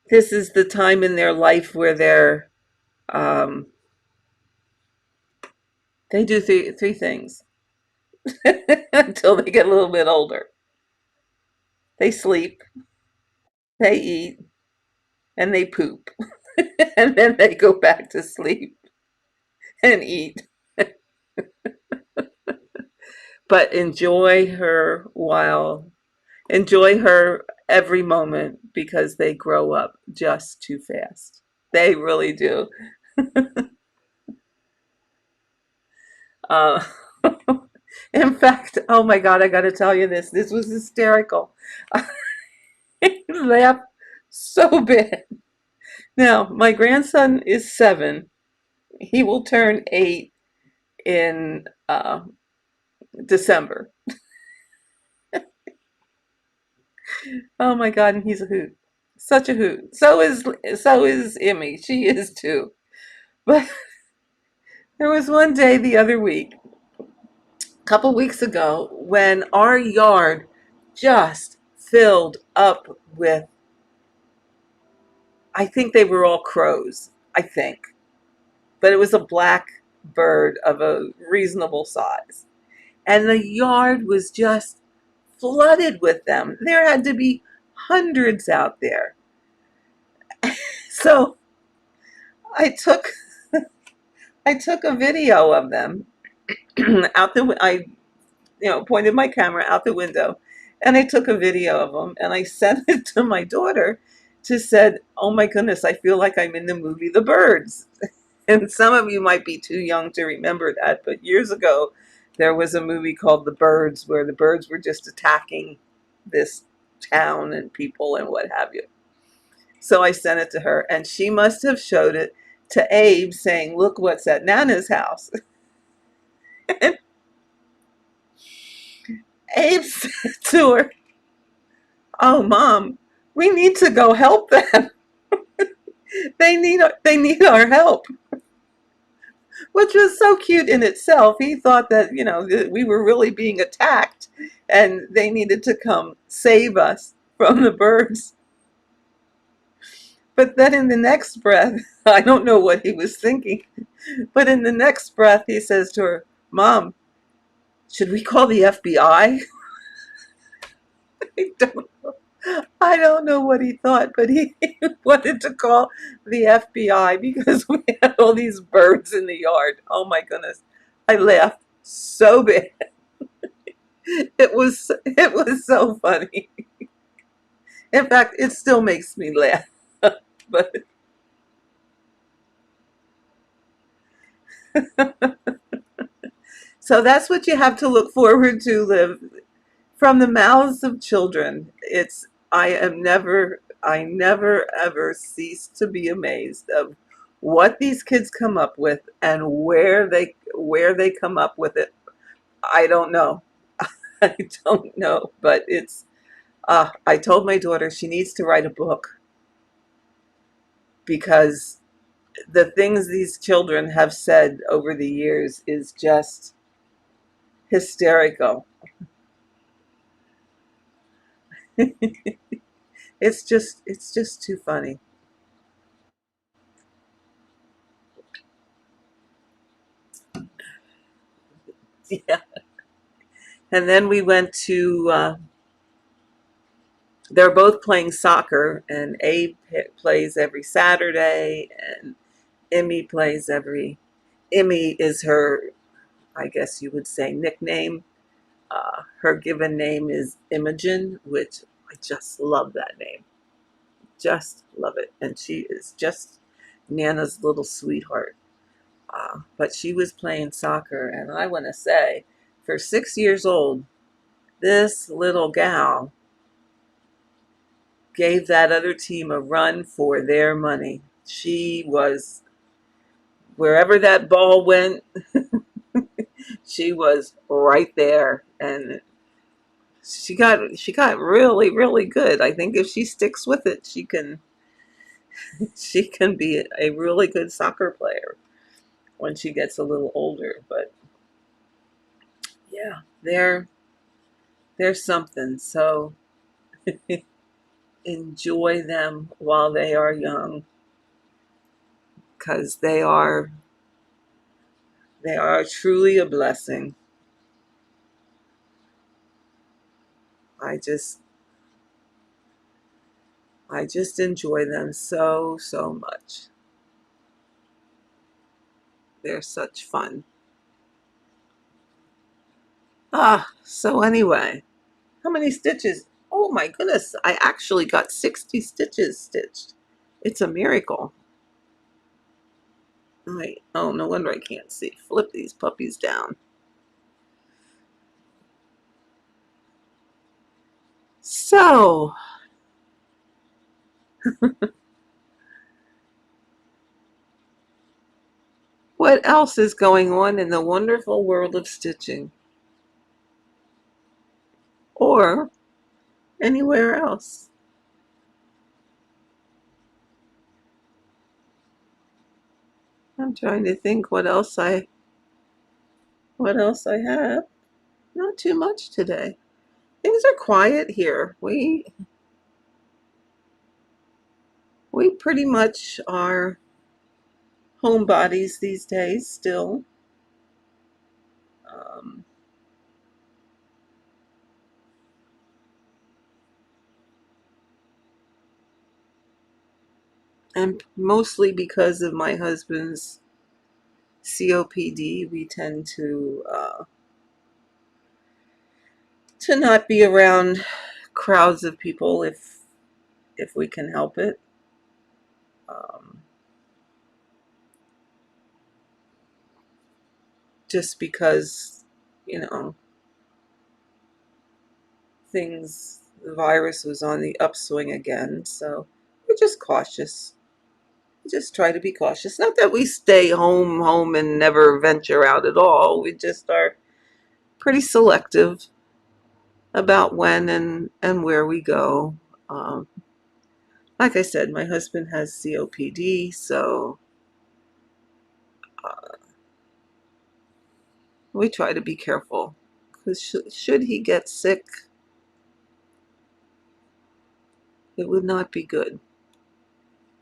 This is the time in their life where um, they do three things until they get a little bit older. They sleep, they eat, and they poop. And then they go back to sleep and eat. But enjoy her every moment because they grow up just too fast. They really do. Uh, in fact, oh my God, I got to tell you this. This was hysterical. I laughed so bad. Now, my grandson is 7. He will turn 8 in December. Oh my God, and he's a hoot. Such a hoot. So is Emmy. She is too. But there was one day the other week, a couple weeks ago, when our yard just filled up with, I think they were all crows, I think. But it was a black bird of a reasonable size. And the yard was just flooded with them. There had to be hundreds out there. So I took I took a video of them I pointed my camera out the window and I took a video of them and I sent it to my daughter to said, "Oh my goodness, I feel like I'm in the movie The Birds." And some of you might be too young to remember that, but years ago there was a movie called The Birds where the birds were just attacking this town and people and what have you. So I sent it to her and she must have showed it to Abe saying, "Look what's at Nana's house." And Abe said to her, "Oh, Mom, we need to go help them. They need our help." Which was so cute in itself. He thought that, that we were really being attacked and they needed to come save us from the birds. But then in the next breath, I don't know what he was thinking, but in the next breath, he says to her, "Mom, should we call the FBI?" I don't I don't know what he thought, but he wanted to call the FBI because we had all these birds in the yard. Oh my goodness. I laughed so bad. It was so funny. In fact, it still makes me laugh. But so that's what you have to look forward to, Liv. From the mouths of children. I never ever cease to be amazed of what these kids come up with and where they come up with it I don't know. I don't know, but it's, I told my daughter she needs to write a book because the things these children have said over the years is just hysterical. It's just too funny. Yeah. And then we went to, they're both playing soccer, and Abe plays every Saturday, and Emmy plays every, Emmy is her, I guess you would say, nickname. Her given name is Imogen, which I just love that name. Just love it. And she is just Nana's little sweetheart. But she was playing soccer, and I want to say, for 6 years old, this little gal gave that other team a run for their money. She was, wherever that ball went, she was right there, and she got really really good. I think if she sticks with it, she can be a really good soccer player when she gets a little older. But yeah, they're something. So enjoy them while they are young, because they are truly a blessing. I just i just enjoy them so so much. They're such fun. So anyway, how many stitches? Oh my goodness, I actually got 60 stitches stitched. It's a miracle. Oh, no wonder I can't see. Flip these puppies down. So, what else is going on in the wonderful world of stitching? Or anywhere else? I'm trying to think what else I have. Not too much today. Things are quiet here. We pretty much are homebodies these days still. Um, and mostly because of my husband's COPD, we tend to not be around crowds of people if we can help it. Um, just because, you know, the virus was on the upswing again, so we're just cautious. We just try to be cautious. Not that we stay home, and never venture out at all. We just are pretty selective about when and where we go. Um, like I said, my husband has COPD, so uh, we try to be careful. Because should he get sick, it would not be good.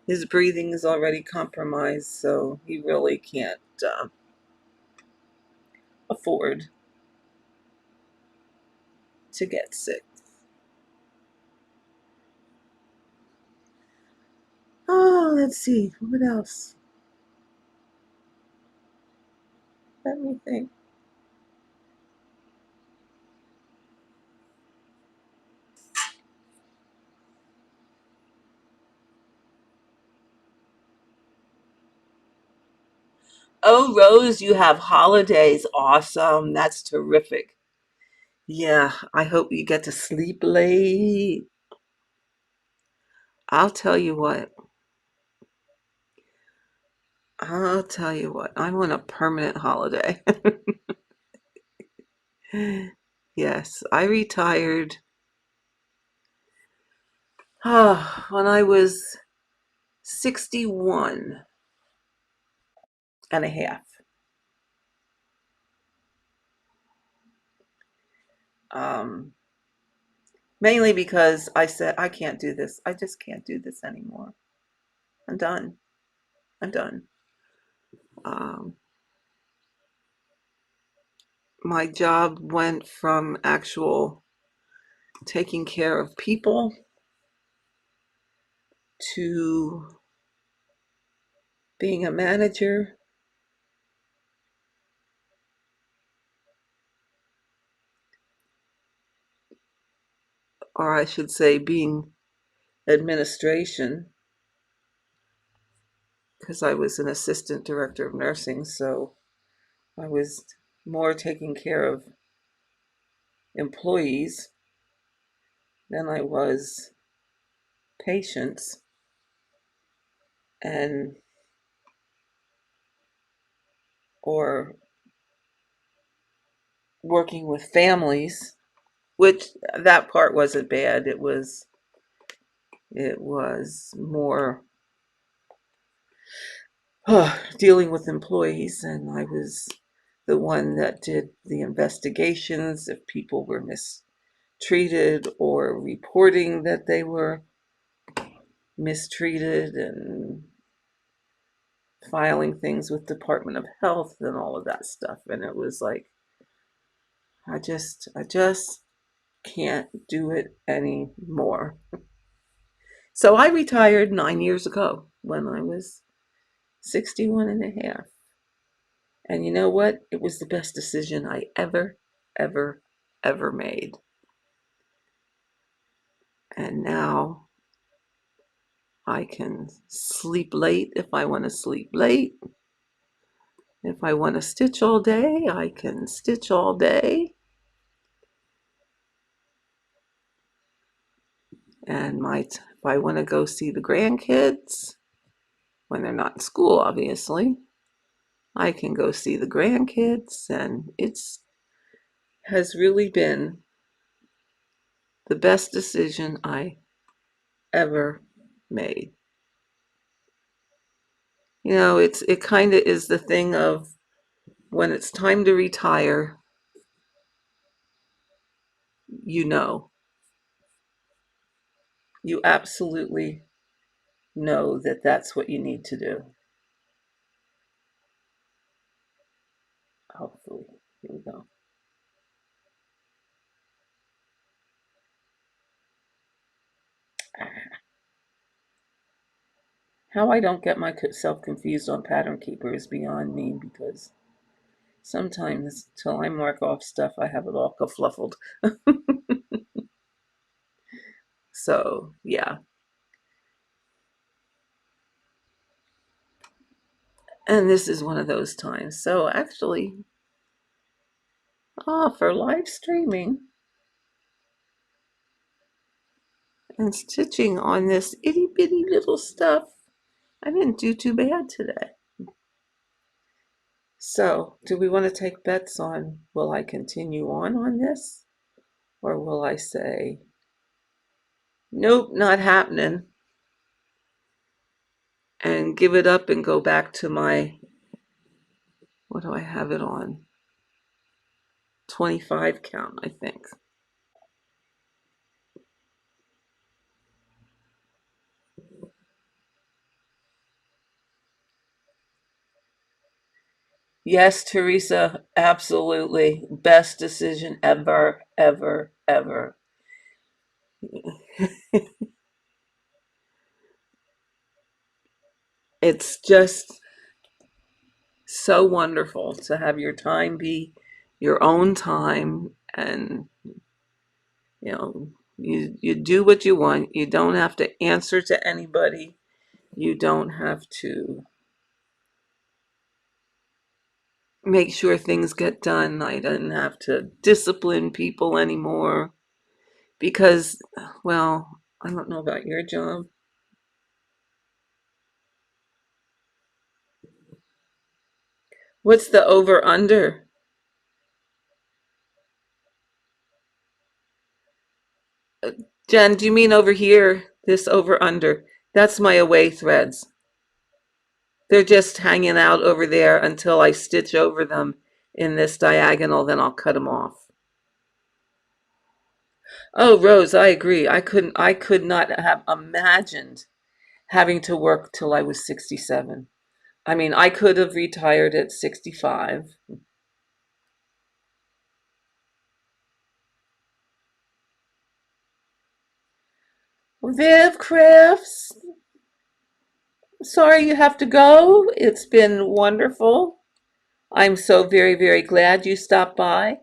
His breathing is already compromised, so he really can't afford to get sick. Oh, let's see. What else? Let me think. Oh, Rose, you have holidays. Awesome. That's terrific. Yeah, I hope you get to sleep late. I'll tell you what. I'll tell you what. I'm on a permanent holiday. Yes, I retired when I was 61 and a half. Mainly because I said, I can't do this. I just can't do this anymore. I'm done. I'm done. Um, my job went from actual taking care of people to being a manager, or I should say being administration, because I was an assistant director of nursing, so I was more taking care of employees than I was patients, and or working with families, which that part wasn't bad. It was more dealing with employees, and I was the one that did the investigations if people were mistreated or reporting that they were mistreated, and filing things with Department of Health and all of that stuff. And it was like, I just can't do it anymore. So I retired 9 years ago when I was 61 and a half. And you know what? It was the best decision I ever made. And now I can sleep late if I want to sleep late. If I want to stitch all day, I can stitch all day. And if I want to go see the grandkids, when they're not in school, obviously, I can go see the grandkids. And it's has really been the best decision I ever made. You know, it kind of is the thing of when it's time to retire, you know, you absolutely know that that's what you need to do. Hopefully, here we go. How I don't get myself confused on pattern keeper is beyond me, because sometimes till I mark off stuff, I have it all kerfluffled. So yeah, and this is one of those times. So actually, for live streaming and stitching on this itty bitty little stuff, I didn't do too bad today. So, do we want to take bets on will I continue on this? Or will I say, nope, not happening, and give it up and go back to my, what do I have it on? 25 count, I think. Yes, Teresa, absolutely. Best decision ever. It's just so wonderful to have your time be your own time, and you do what you want. You don't have to answer to anybody. You don't have to make sure things get done. I didn't have to discipline people anymore because, well, I don't know about your job. What's the over under? Jen, do you mean over here? This over under? That's my away threads. They're just hanging out over there until I stitch over them in this diagonal, then I'll cut them off. Oh, Rose, I agree. I could not have imagined having to work till I was 67. I mean, I could have retired at 65. Viv Crafts, sorry you have to go. It's been wonderful. I'm so very, very glad you stopped by.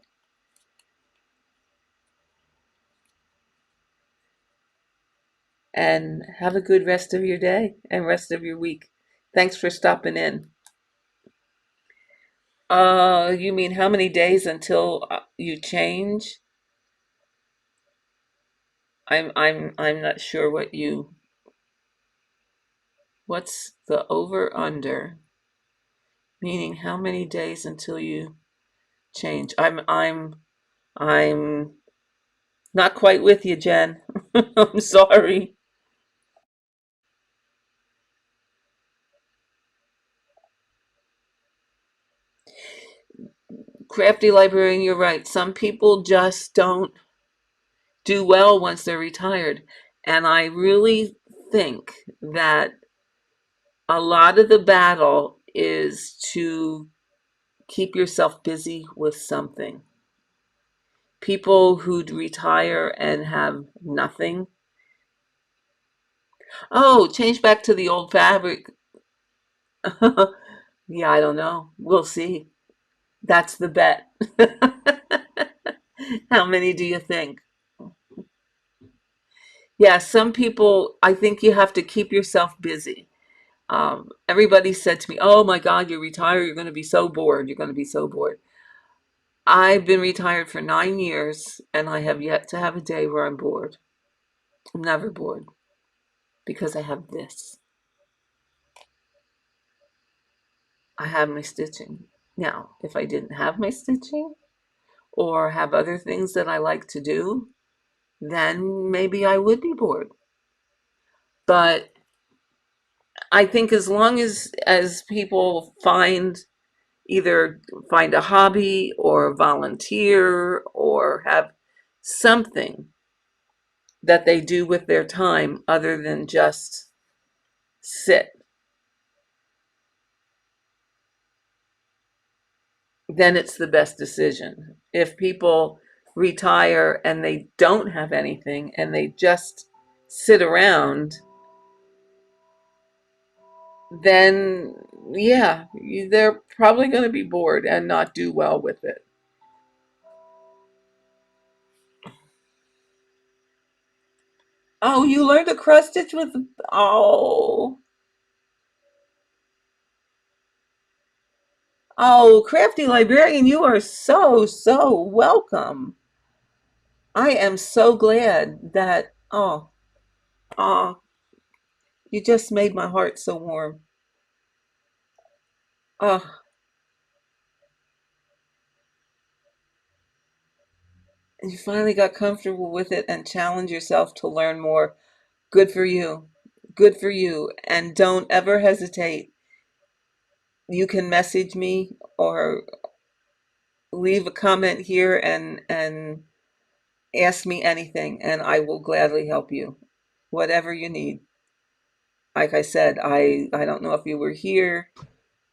And have a good rest of your day and rest of your week. Thanks for stopping in. You mean how many days until you change? I'm not sure what's the over under, meaning how many days until you change. I'm not quite with you, Jen. I'm sorry. Crafty librarian, you're right. Some people just don't do well once they're retired. And I really think that a lot of the battle is to keep yourself busy with something. People who retire and have nothing. Oh, change back to the old fabric. Yeah, I don't know. We'll see. That's the bet. How many do you think? Yeah, some people, I think you have to keep yourself busy. Everybody said to me, "Oh my God, you retire, you're going to be so bored. You're going to be so bored." I've been retired for 9 years and I have yet to have a day where I'm bored. I'm never bored because I have this. I have my stitching. Now, if I didn't have my stitching or have other things that I like to do, then maybe I would be bored. But I think as long as people either find a hobby or volunteer or have something that they do with their time other than just sit, then it's the best decision. If people retire and they don't have anything and they just sit around, then yeah, they're probably going to be bored and not do well with it. Oh, you learned to cross stitch with, oh, oh, crafty librarian, you are so, so welcome. I am so glad that, oh, you just made my heart so warm. Oh, and you finally got comfortable with it and challenged yourself to learn more. Good for you. Good for you. And don't ever hesitate. You can message me or leave a comment here and ask me anything and I will gladly help you. Whatever you need. Like I said, I don't know if you were here,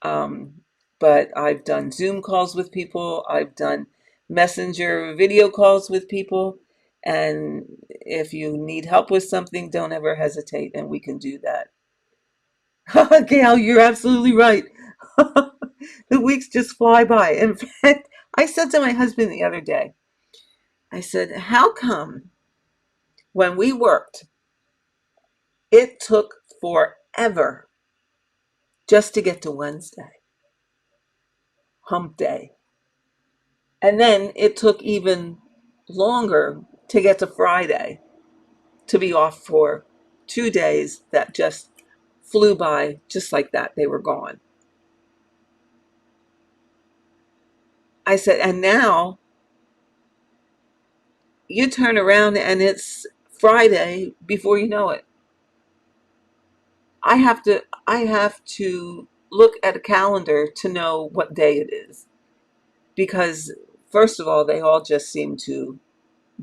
um, but I've done Zoom calls with people. I've done Messenger video calls with people. And if you need help with something, don't ever hesitate and we can do that. Gail, you're absolutely right. The weeks just fly by. In fact, I said to my husband the other day, I said, how come when we worked, it took forever just to get to Wednesday, hump day. And then it took even longer to get to Friday, to be off for 2 days that just flew by just like that. They were gone. I said, and now you turn around and it's Friday, before you know it, I have to look at a calendar to know what day it is, because first of all, they all just seem to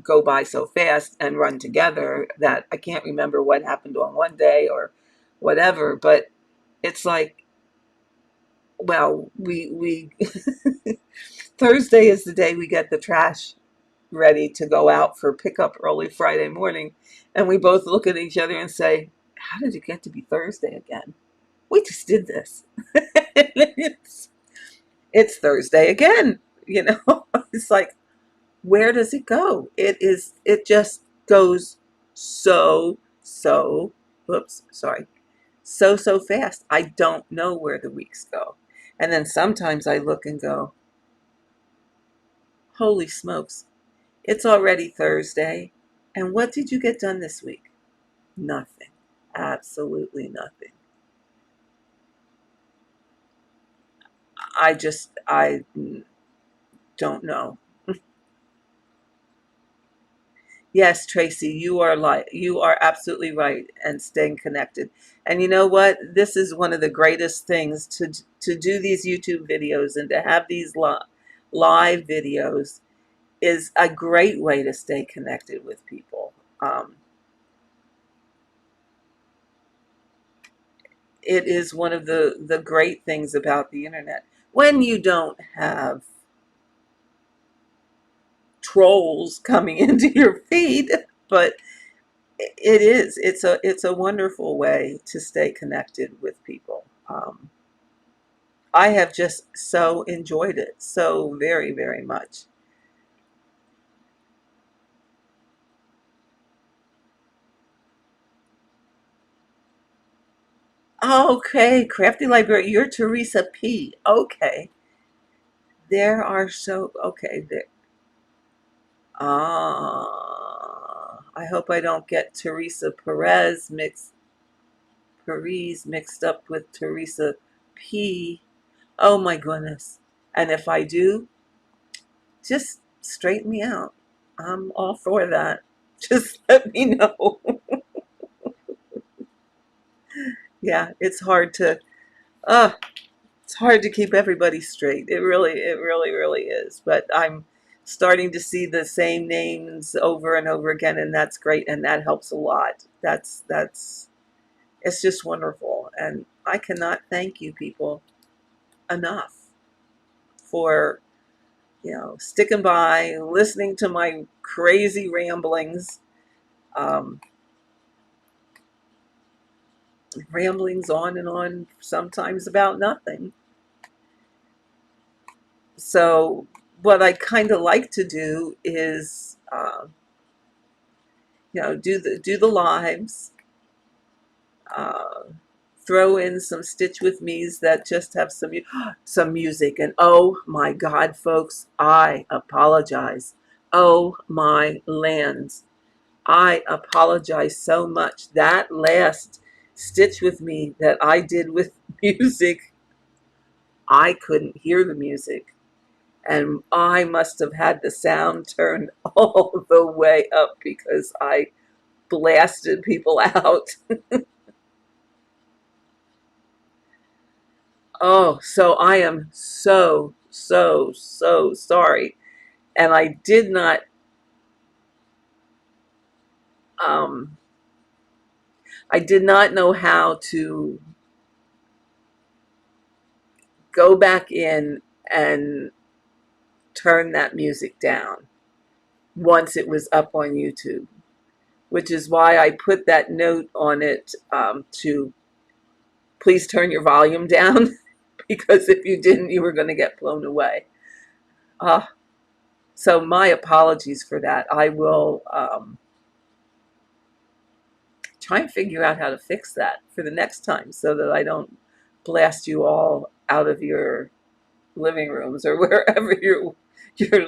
go by so fast and run together that I can't remember what happened on one day or whatever. But it's like, well, we Thursday is the day we get the trash ready to go out for pickup early Friday morning, and we both look at each other and say, how did it get to be Thursday again? We just did this. it's Thursday again, you know. It's like, where does it go? It just goes so so whoops, sorry. So fast. I don't know where the weeks go. And then sometimes I look and go, holy smokes, it's already Thursday. And what did you get done this week? Nothing. Absolutely nothing. I don't know. Yes, Tracy, you are absolutely right, and staying connected. And you know what? This is one of the greatest things to do these YouTube videos and to have these live videos is a great way to stay connected with people. It is one of the great things about the internet when you don't have trolls coming into your feed, but it's a wonderful way to stay connected with people. I have just so enjoyed it so very, very much. Okay, Crafty Library, you're Teresa P. Okay, there are so okay there. I hope I don't get Perez mixed up with Teresa P. Oh my goodness! And if I do, just straighten me out. I'm all for that. Just let me know. Yeah, uh, it's hard to keep everybody straight. It really, really is. But I'm starting to see the same names over and over again, and that's great, and that helps a lot. It's just wonderful, and I cannot thank you people enough for sticking by, listening to my crazy ramblings, um, ramblings on and on, sometimes about nothing. So what I kind of like to do is, do the lives, uh, throw in some Stitch with Me's that just have some music. And oh my God, folks, I apologize. Oh my lands, I apologize so much. That last Stitch with Me that I did with music, I couldn't hear the music. And I must have had the sound turned all the way up because I blasted people out. Oh, so I am so, so, so sorry. And um, I did not know how to go back in and turn that music down once it was up on YouTube, which is why I put that note on it, to please turn your volume down, because if you didn't, you were going to get blown away. Uh, so my apologies for that. I will try and figure out how to fix that for the next time so that I don't blast you all out of your living rooms or wherever you're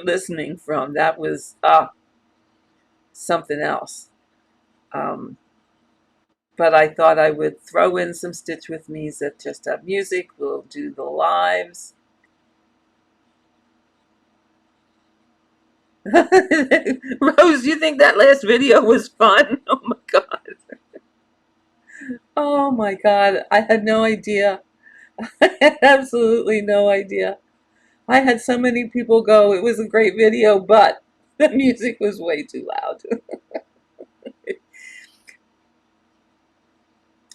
listening from. That was something else. Um, but I thought I would throw in some Stitch with Me's that just have music. We'll do the lives. Rose, you think that last video was fun? Oh my God. Oh my God. I had no idea. I had absolutely no idea. I had so many people go, it was a great video, but the music was way too loud.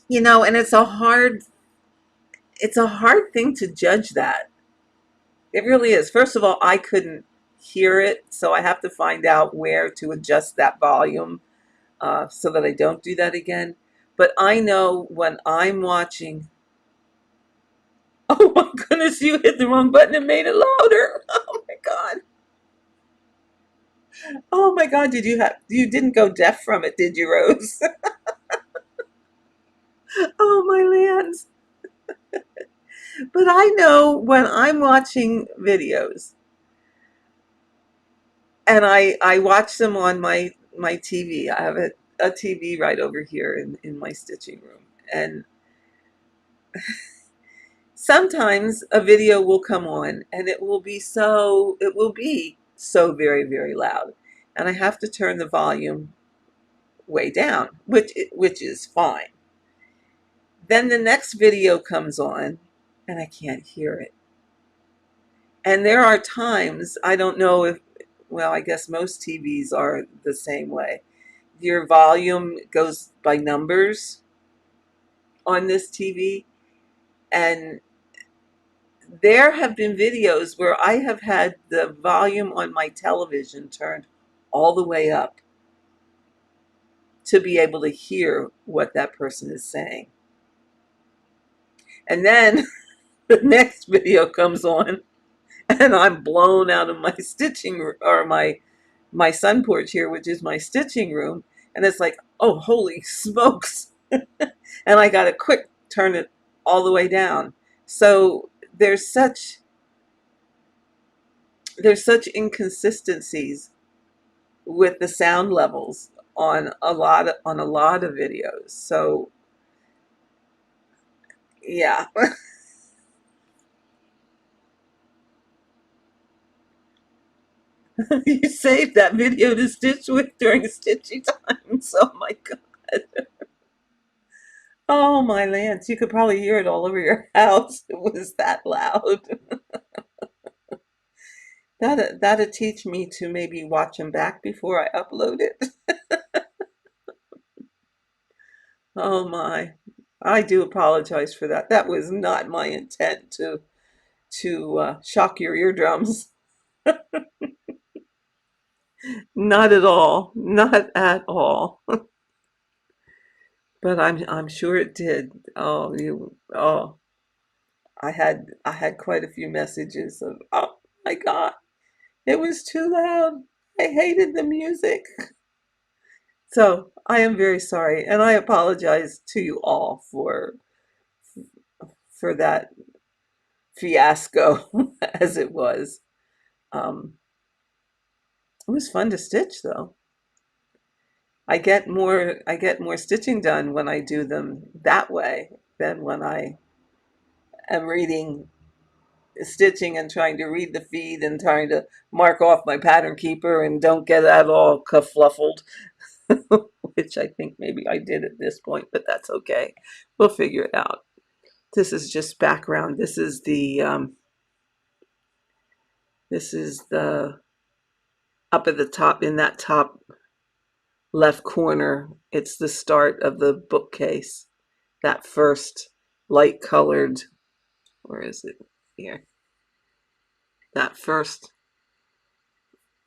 And it's a hard thing to judge that. It really is. First of all, I couldn't hear it, so I have to find out where to adjust that volume so that I don't do that again. But I know when I'm watching, oh my goodness, you hit the wrong button and made it louder. Oh my God. Oh my God, you didn't go deaf from it, did you, Rose? Oh my lands. But I know when I'm watching videos and I watch them on my TV. I have a TV right over here in my stitching room. And sometimes a video will come on and it will be so very, very loud. And I have to turn the volume way down, which is fine. Then the next video comes on and I can't hear it. And there are times, I don't know if, well, I guess most TVs are the same way. Your volume goes by numbers on this TV. And there have been videos where I have had the volume on my television turned all the way up to be able to hear what that person is saying. And then the next video comes on and I'm blown out of my stitching or my sun porch here, which is my stitching room. And it's like, oh, holy smokes. And I got to quick turn it all the way down. So there's such inconsistencies with the sound levels on a lot of videos. So yeah. You saved that video to stitch with during stitching times. Oh my God. Oh my Lance, you could probably hear it all over your house. It was that loud. That'd teach me to maybe watch them back before I upload it. Oh my. I do apologize for that. That was not my intent to shock your eardrums. Not at all. Not at all. But I'm sure it did. I had quite a few messages of, oh my God, it was too loud. I hated the music. So I am very sorry, and I apologize to you all for that fiasco as it was. Um, it was fun to stitch though. I get more stitching done when I do them that way than when I am reading stitching and trying to read the feed and trying to mark off my pattern keeper and don't get that all kerfluffled, which I think maybe I did at this point, but that's okay. We'll figure it out. This is just background. This is the up at the top in that top left corner. It's the start of the bookcase. That first light colored, where is it? Here. That first,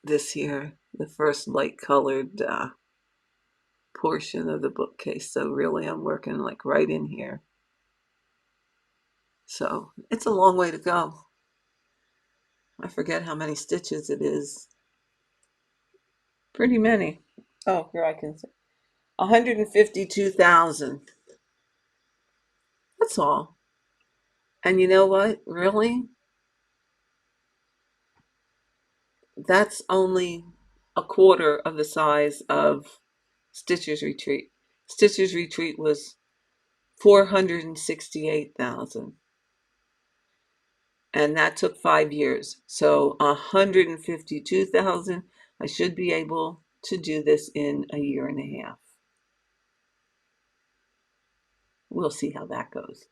this here, the first light colored portion of the bookcase. So really I'm working like right in here. So it's a long way to go. I forget how many stitches it is. Pretty many. Oh, here I can say 152,000. That's all. And you know what? Really? That's only a quarter of the size of Stitcher's Retreat. Stitcher's Retreat was 468,000. And that took 5 years. So 152,000 I should be able to do this in a year and a half. We'll see how that goes.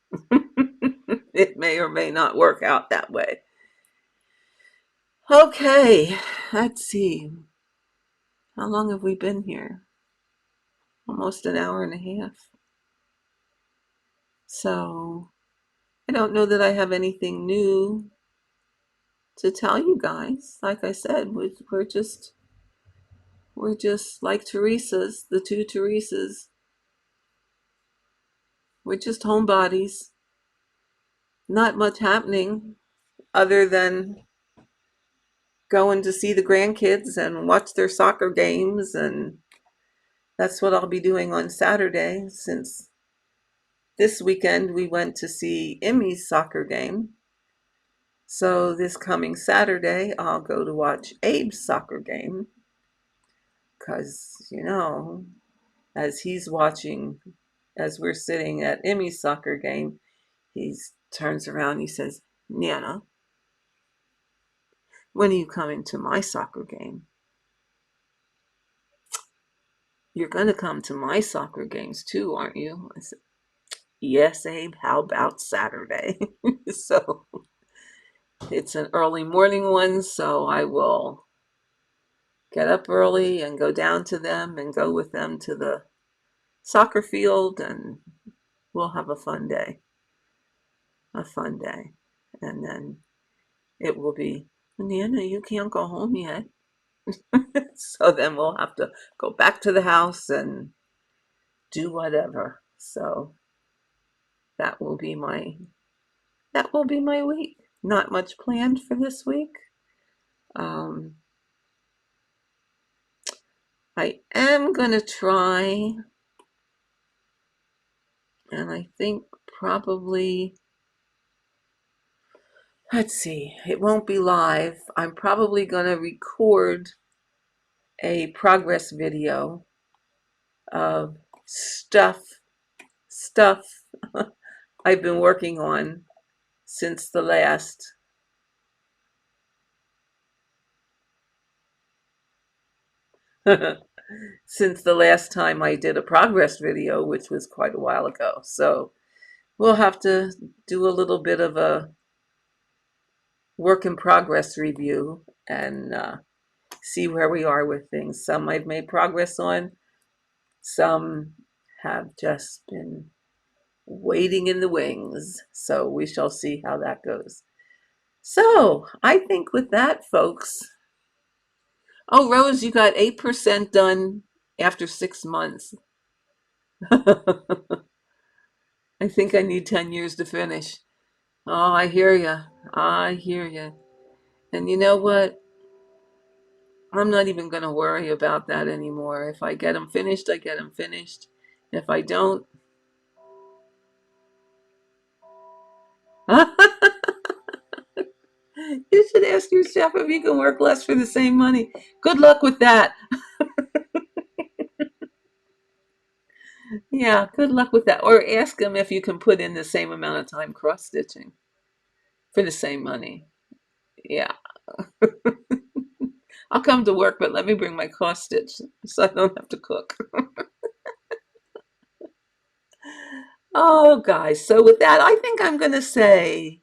It may or may not work out that way. Okay, let's see. How long have we been here? Almost an hour and a half. So I don't know that I have anything new to tell you guys. Like I said, we're just like Teresa's, the two Teresas. We're just homebodies. Not much happening other than going to see the grandkids and watch their soccer games, and that's what I'll be doing on Saturday, since this weekend we went to see Emmy's soccer game. So this coming Saturday I'll go to watch Abe's soccer game, because as he's watching, as we're sitting at Emmy's soccer game, he turns around, he says, "Nana, when are you coming to my soccer game?" "You're going to come to my soccer games too, aren't you?" I said, "Yes, Abe, how about Saturday?" So it's an early morning one, so I will get up early and go down to them and go with them to the soccer field, and we'll have a fun day. And then it will be, "Nana, you can't go home yet." So then we'll have to go back to the house and do whatever. So that will be my week. Not much planned for this week. I am gonna try, and I think probably, let's see, it won't be live. I'm probably gonna record a progress video of stuff I've been working on since the last since the last time I did a progress video, which was quite a while ago. So we'll have to do a little bit of a work in progress review and see where we are with things. Some I've made progress on, some have just been waiting in the wings. So we shall see how that goes. So I think with that, folks. Oh, Rose, you got 8% done after 6 months. I think I need 10 years to finish. Oh, I hear you. I hear you. And you know what? I'm not even going to worry about that anymore. If I get them finished, I get them finished. If I don't, you should ask your chef if you can work less for the same money. Good luck with that. Yeah, good luck with that. Or ask him if you can put in the same amount of time cross stitching for the same money. Yeah. I'll come to work, but let me bring my cross stitch so I don't have to cook. Oh, guys. So with that, I think I'm going to say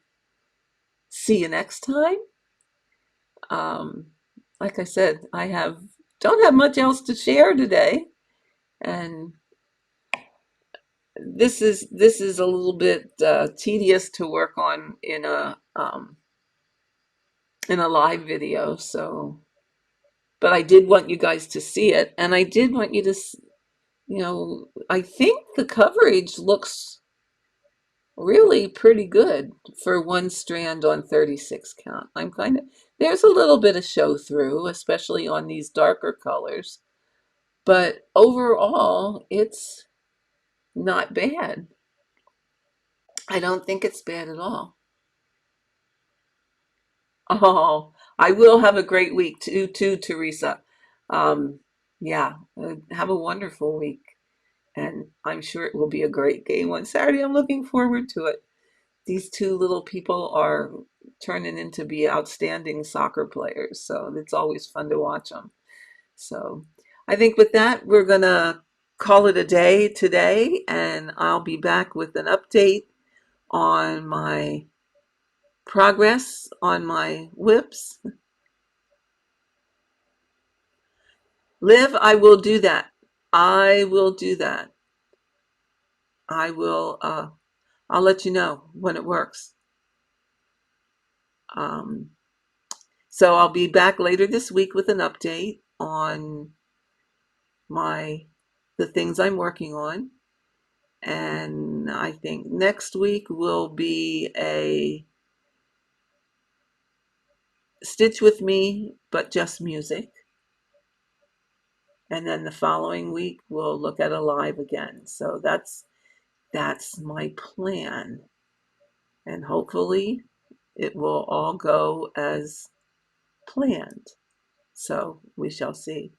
see you next time. Um, like I said, don't have much else to share today, and this is a little bit tedious to work on in a live video. So, but I did want you guys to see it, and I did want you to, I think the coverage looks really pretty good for one strand on 36 count. There's a little bit of show through, especially on these darker colors, but overall it's not bad. I don't think it's bad at all. Oh, I will have a great week too, Teresa. Yeah, have a wonderful week, and I'm sure it will be a great game on Saturday. I'm looking forward to it. These two little people are turning into be outstanding soccer players, so it's always fun to watch them. So I think with that, we're going to call it a day today, and I'll be back with an update on my progress on my whips. Liv, I will do that. I will do that. I will, I'll let you know when it works. Um, so I'll be back later this week with an update on the things I'm working on. And I think next week will be a stitch with me, but just music. And then the following week we'll look at a live again. So that's my plan. And hopefully it will all go as planned. So we shall see.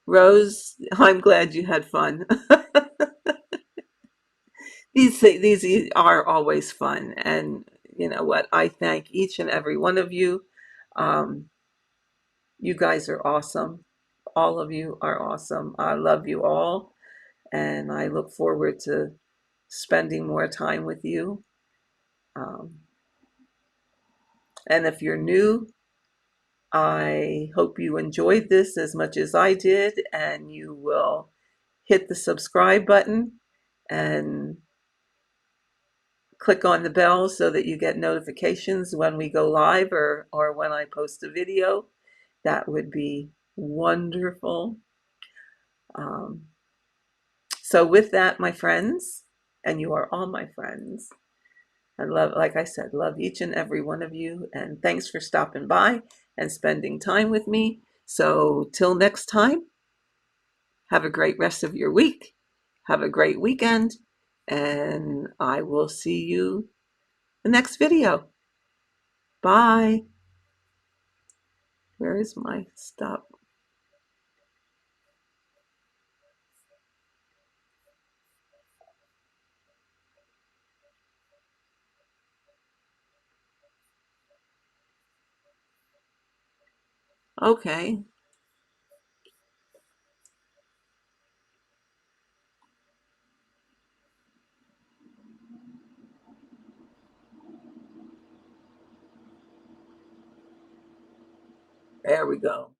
Rose, I'm glad you had fun. These are always fun, and you know what? I thank each and every one of you. Um, you guys are awesome. All of you are awesome. I love you all, and I look forward to spending more time with you. Um, and if you're new, I hope you enjoyed this as much as I did, and you will hit the subscribe button and click on the bell so that you get notifications when we go live or when I post a video. That would be wonderful. Um, so with that, my friends, and you are all my friends, I love, like I said, love each and every one of you. And thanks for stopping by and spending time with me. So till next time, have a great rest of your week. Have a great weekend. And I will see you the next video. Bye. Where is my stop? Okay. There we go.